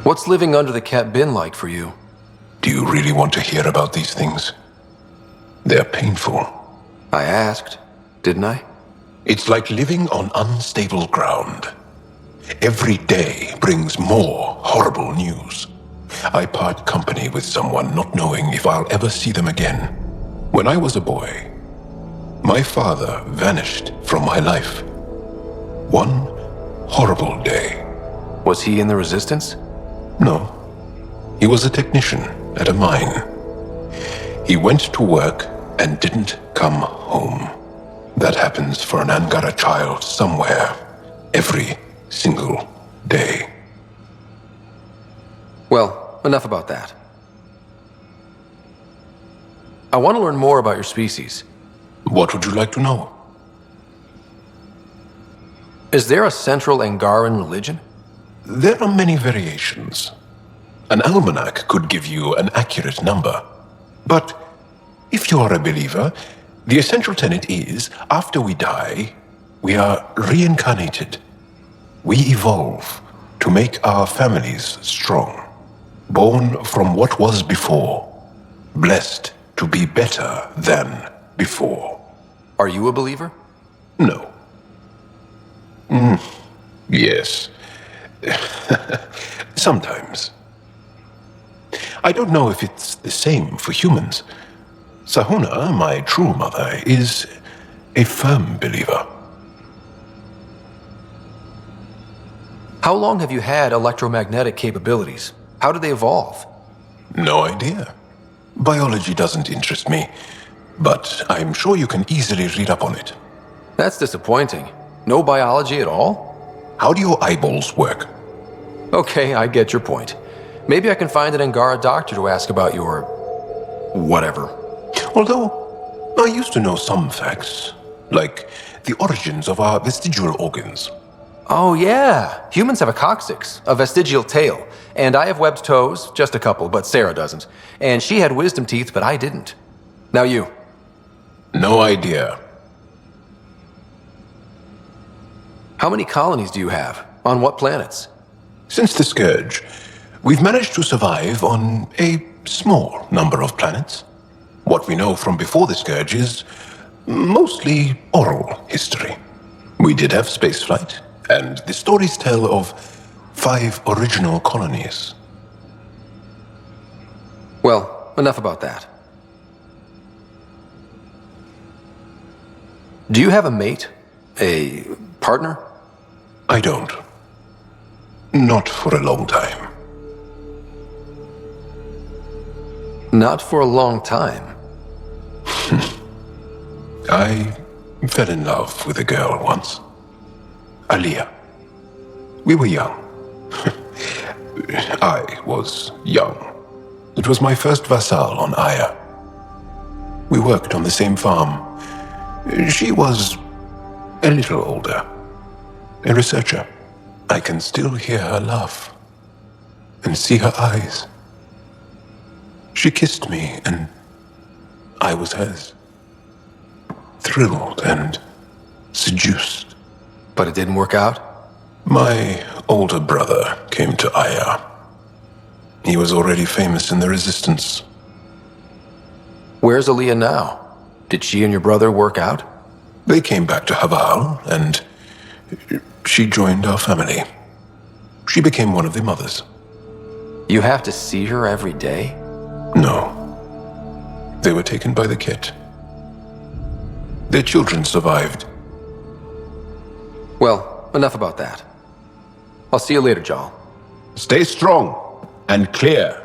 What's living under the cat been like for you? Do you really want to hear about these things? They're painful. I asked, didn't I? It's like living on unstable ground. Every day brings more horrible news. I part company with someone not knowing if I'll ever see them again. When I was a boy, my father vanished from my life. One horrible day. Was he in the Resistance? No. He was a technician at a mine. He went to work and didn't come home. That happens for an Angara child somewhere, every single day. Well, enough about that. I want to learn more about your species. What would you like to know? Is there a central Angaran religion? There are many variations. An almanac could give you an accurate number. But if you are a believer, the essential tenet is, after we die, we are reincarnated. We evolve to make our families strong. Born from what was before. Blessed to be better than before. Are you a believer? No. Yes. Sometimes. I don't know if it's the same for humans. Sahuna, my true mother, is a firm believer. How long have you had electromagnetic capabilities? How did they evolve? No idea. Biology doesn't interest me, but I'm sure you can easily read up on it. That's disappointing. No biology at all? How do your eyeballs work? Okay, I get your point. Maybe I can find an Angara doctor to ask about your... whatever. Although, I used to know some facts, like the origins of our vestigial organs. Oh yeah, humans have a coccyx, a vestigial tail, and I have webbed toes, just a couple, but Sarah doesn't. And she had wisdom teeth, but I didn't. Now you. No idea. How many colonies do you have? On what planets? Since the Scourge, we've managed to survive on a small number of planets. What we know from before the Scourge is mostly oral history. We did have spaceflight, and the stories tell of 5 original colonies. Well, enough about that. Do you have a mate? A partner? I don't. Not for a long time. Not for a long time? I fell in love with a girl once. Aliyah. We were young. I was young. It was my first vassal on Aya. We worked on the same farm. She was a little older. A researcher. I can still hear her laugh and see her eyes. She kissed me and I was hers. Thrilled and seduced. But it didn't work out? My older brother came to Aya. He was already famous in the Resistance. Where's Aliyah now? Did she and your brother work out? They came back to Haval, and she joined our family. She became one of the mothers. You have to see her every day? No. They were taken by the Ket. Their children survived. Well, enough about that. I'll see you later, Jal. Stay strong and clear.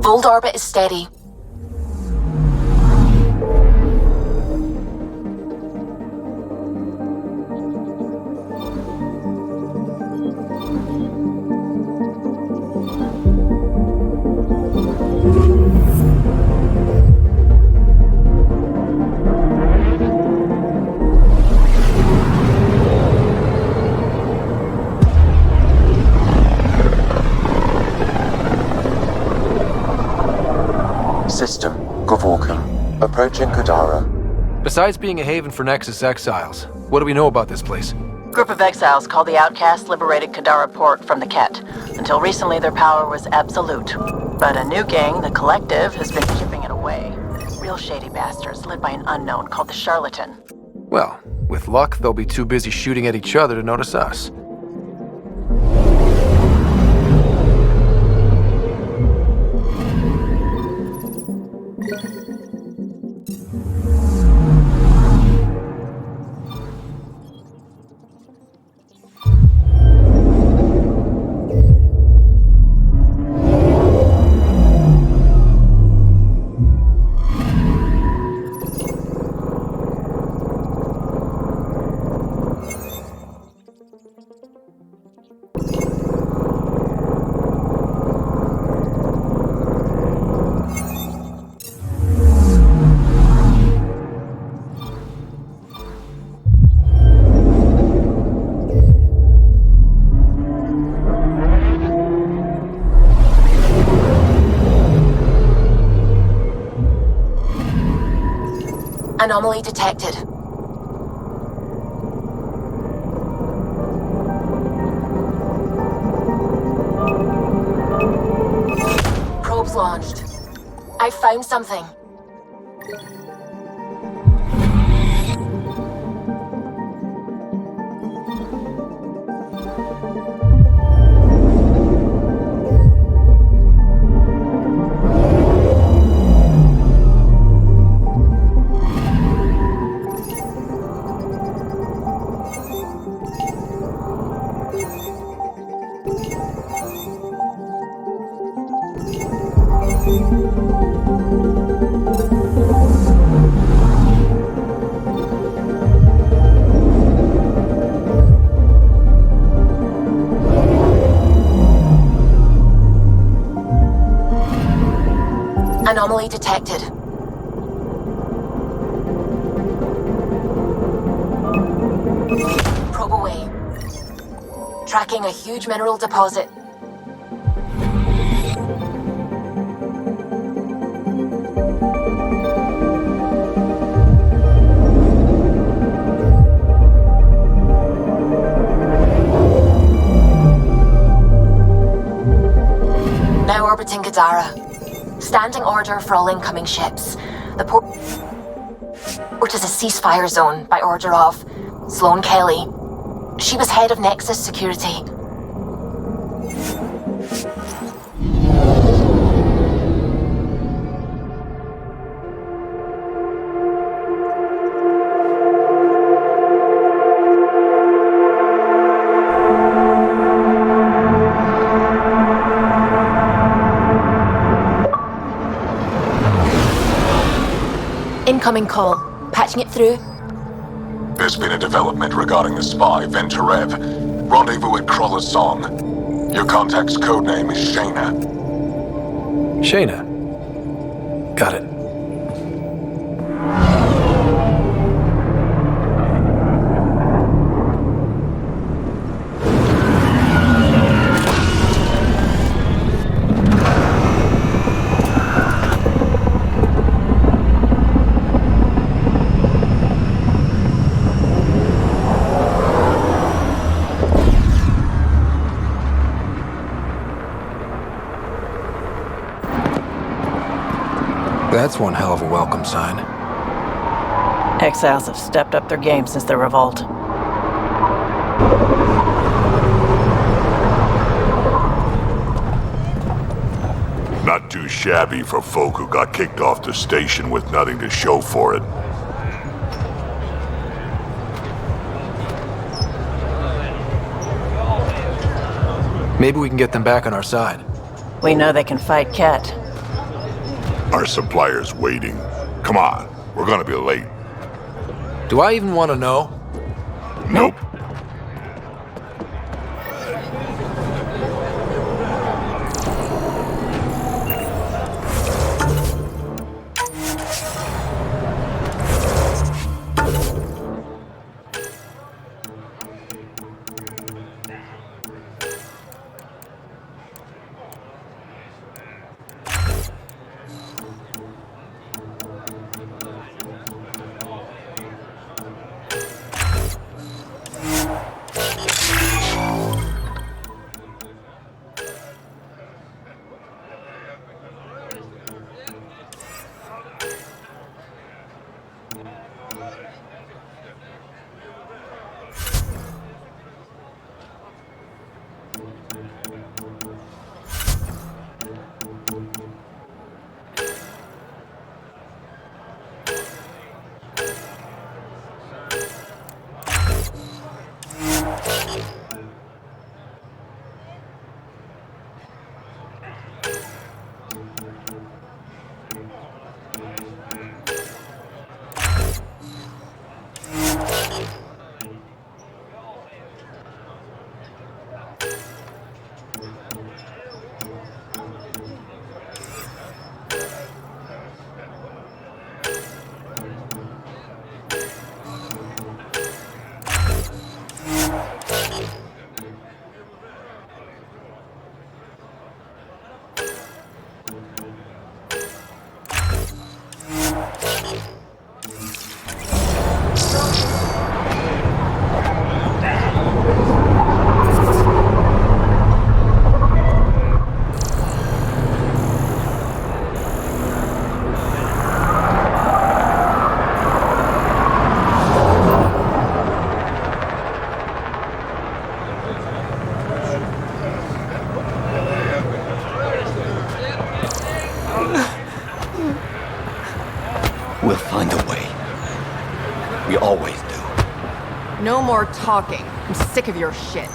Fold orbit is steady. System, Govorka. Approaching Kadara. Besides being a haven for Nexus exiles, what do we know about this place? Group of exiles called the Outcasts liberated Kadara Port from the Ket. Until recently, their power was absolute. But a new gang, the Collective, has been chipping it away. Real shady bastards, led by an unknown called the Charlatan. Well, with luck, they'll be too busy shooting at each other to notice us. Anomaly detected. Probes launched. I found something. Anomaly detected. Probe away. Tracking a huge mineral deposit. Now orbiting Kadara. Standing order for all incoming ships. The port is a ceasefire zone by order of Sloane Kelly. She was head of Nexus Security. Incoming call. Patching it through. There's been a development regarding the spy, Venturev. Rendezvous at Kroller's Song. Your contact's codename is Shayna. Shayna. Got it. That's one hell of a welcome sign. Exiles have stepped up their game since the revolt. Not too shabby for folk who got kicked off the station with nothing to show for it. Maybe we can get them back on our side. We know they can fight Ket. Our supplier's waiting. Come on, we're gonna be late. Do I even want to know? Nope. We'll find a way. We always do. No more talking. I'm sick of your shit.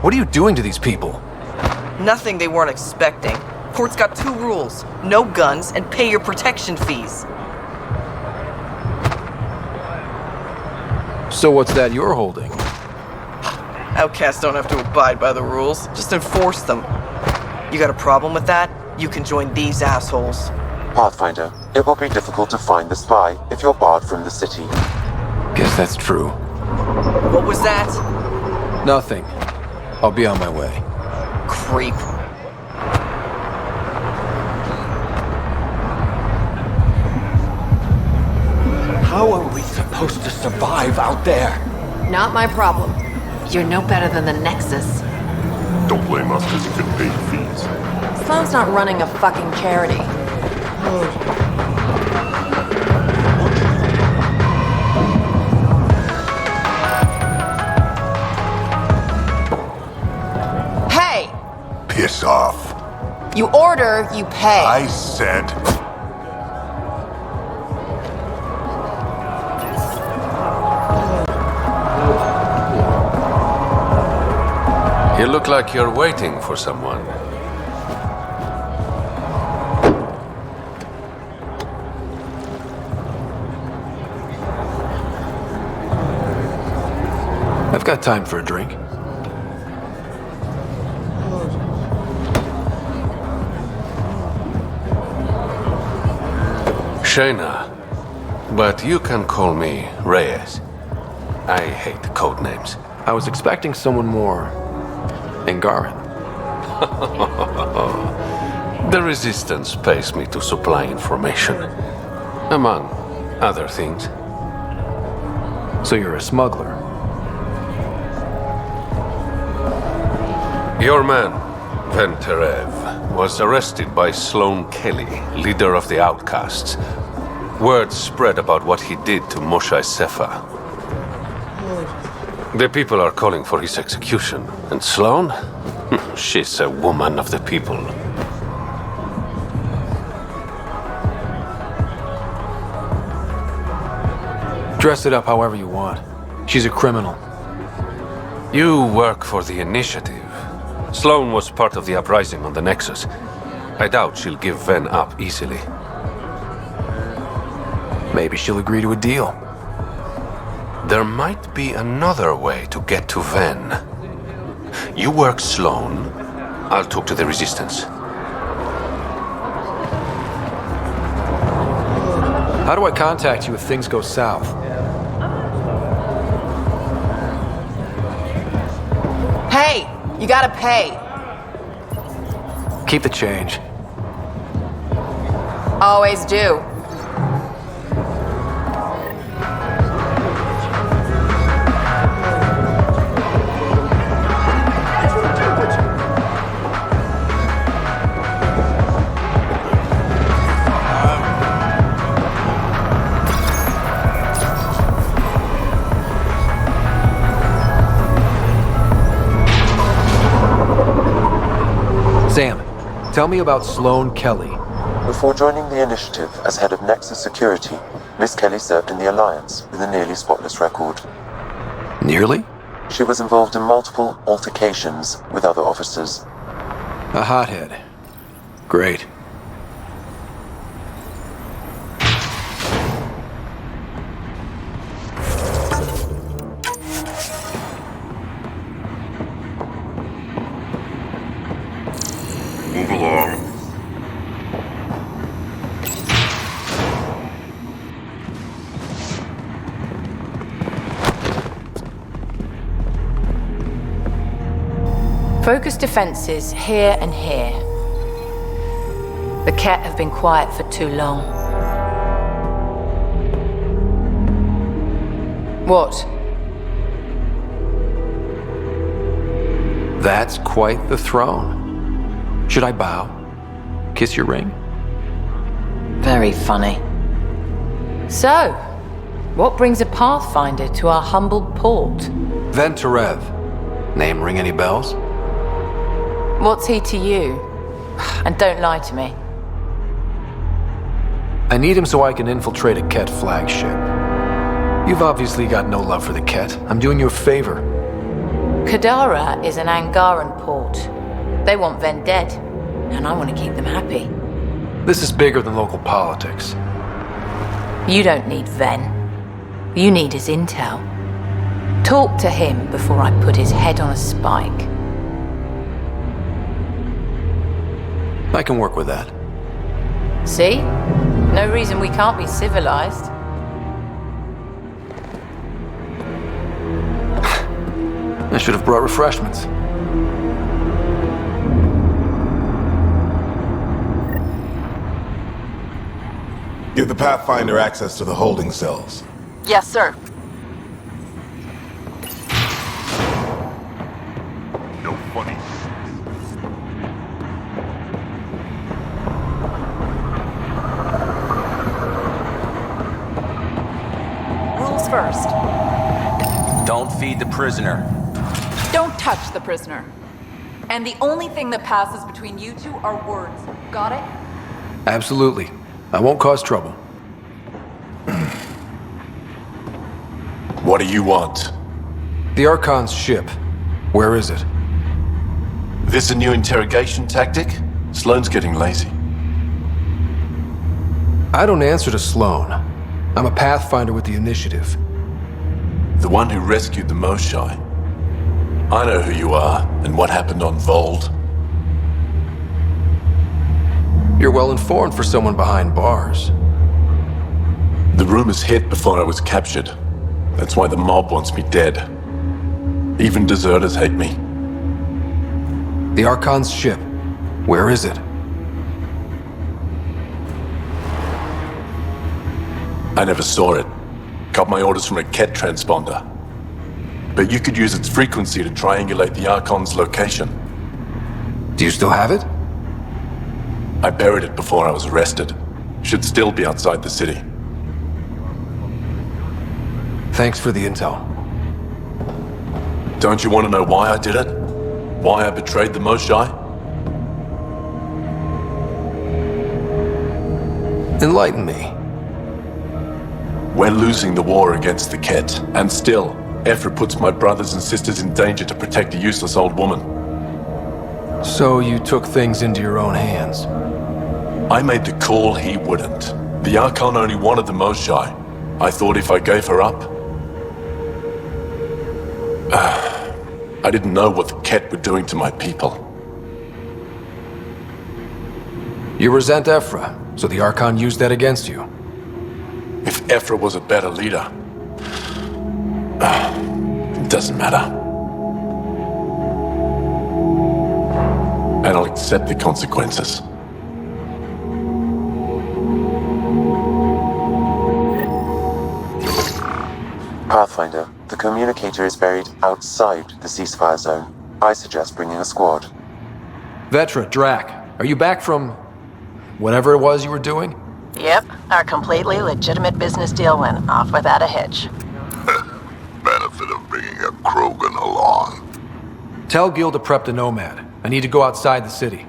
What are you doing to these people? Nothing they weren't expecting. Court's got 2 rules. No guns and pay your protection fees. So what's that you're holding? Outcasts don't have to abide by the rules. Just enforce them. You got a problem with that? You can join these assholes. Pathfinder, it will be difficult to find the spy if you're barred from the city. Guess that's true. What was that? Nothing. I'll be on my way. Creep. How are we supposed to survive out there? Not my problem. You're no better than the Nexus. Don't blame us because you couldn't pay your fees. Sloan's not running a fucking charity. Hey! Piss off. You order, you pay. I said... You look like you're waiting for someone. I've got time for a drink. Shayna, but you can call me Reyes. I hate code names. I was expecting someone more Angaran. The Resistance pays me to supply information, among other things. So you're a smuggler? Your man, Venterev was arrested by Sloane Kelly, leader of the Outcasts. Word spread about what he did to Moshe Sefa. The people are calling for his execution. And Sloane? She's a woman of the people. Dress it up however you want. She's a criminal. You work for the Initiative. Sloane was part of the uprising on the Nexus. I doubt she'll give Ven up easily. Maybe she'll agree to a deal. There might be another way to get to Ven. You work Sloane. I'll talk to the Resistance. How do I contact you if things go south? Hey, you gotta pay. Keep the change. Always do. Sam, tell me about Sloane Kelly. Before joining the Initiative as head of Nexus Security, Miss Kelly served in the Alliance with a nearly spotless record. Nearly? She was involved in multiple altercations with other officers. A hothead. Great. Move along. Focus defenses here and here. The Ket have been quiet for too long. What? That's quite the throne. Should I bow? Kiss your ring? Very funny. So, what brings a Pathfinder to our humbled port? Venterev. Name ring any bells? What's he to you? And don't lie to me. I need him so I can infiltrate a Ket flagship. You've obviously got no love for the Ket. I'm doing you a favor. Kadara is an Angaran port. They want Ven dead, and I want to keep them happy. This is bigger than local politics. You don't need Ven. You need his intel. Talk to him before I put his head on a spike. I can work with that. See? No reason we can't be civilized. I should have brought refreshments. Give the Pathfinder access to the holding cells. Yes, sir. No funny. Rules first. Don't feed the prisoner. Don't touch the prisoner. And the only thing that passes between you two are words. Got it? Absolutely. I won't cause trouble. What do you want? The Archon's ship. Where is it? This a new interrogation tactic? Sloane's getting lazy. I don't answer to Sloane. I'm a Pathfinder with the Initiative. The one who rescued the Moshe. I know who you are and what happened on Vold. You're well informed for someone behind bars. The rumors hit before I was captured. That's why the mob wants me dead. Even deserters hate me. The Archon's ship. Where is it? I never saw it. Got my orders from a Ket transponder. But you could use its frequency to triangulate the Archon's location. Do you still have it? I buried it before I was arrested. Should still be outside the city. Thanks for the intel. Don't you want to know why I did it? Why I betrayed the Moshae? Enlighten me. We're losing the war against the Ket, and still, Ephra puts my brothers and sisters in danger to protect a useless old woman. So you took things into your own hands? I made the call he wouldn't. The Archon only wanted the Moshae. I thought if I gave her up... I didn't know what the Ket were doing to my people. You resent Ephra, so the Archon used that against you. If Ephra was a better leader... it doesn't matter. And I'll accept the consequences. Pathfinder, the communicator is buried outside the ceasefire zone. I suggest bringing a squad. Vetra, Drac, are you back from... whatever it was you were doing? Yep, our completely legitimate business deal went off without a hitch. Benefit of bringing a Krogan along. Tell Gil to prep the Nomad. I need to go outside the city.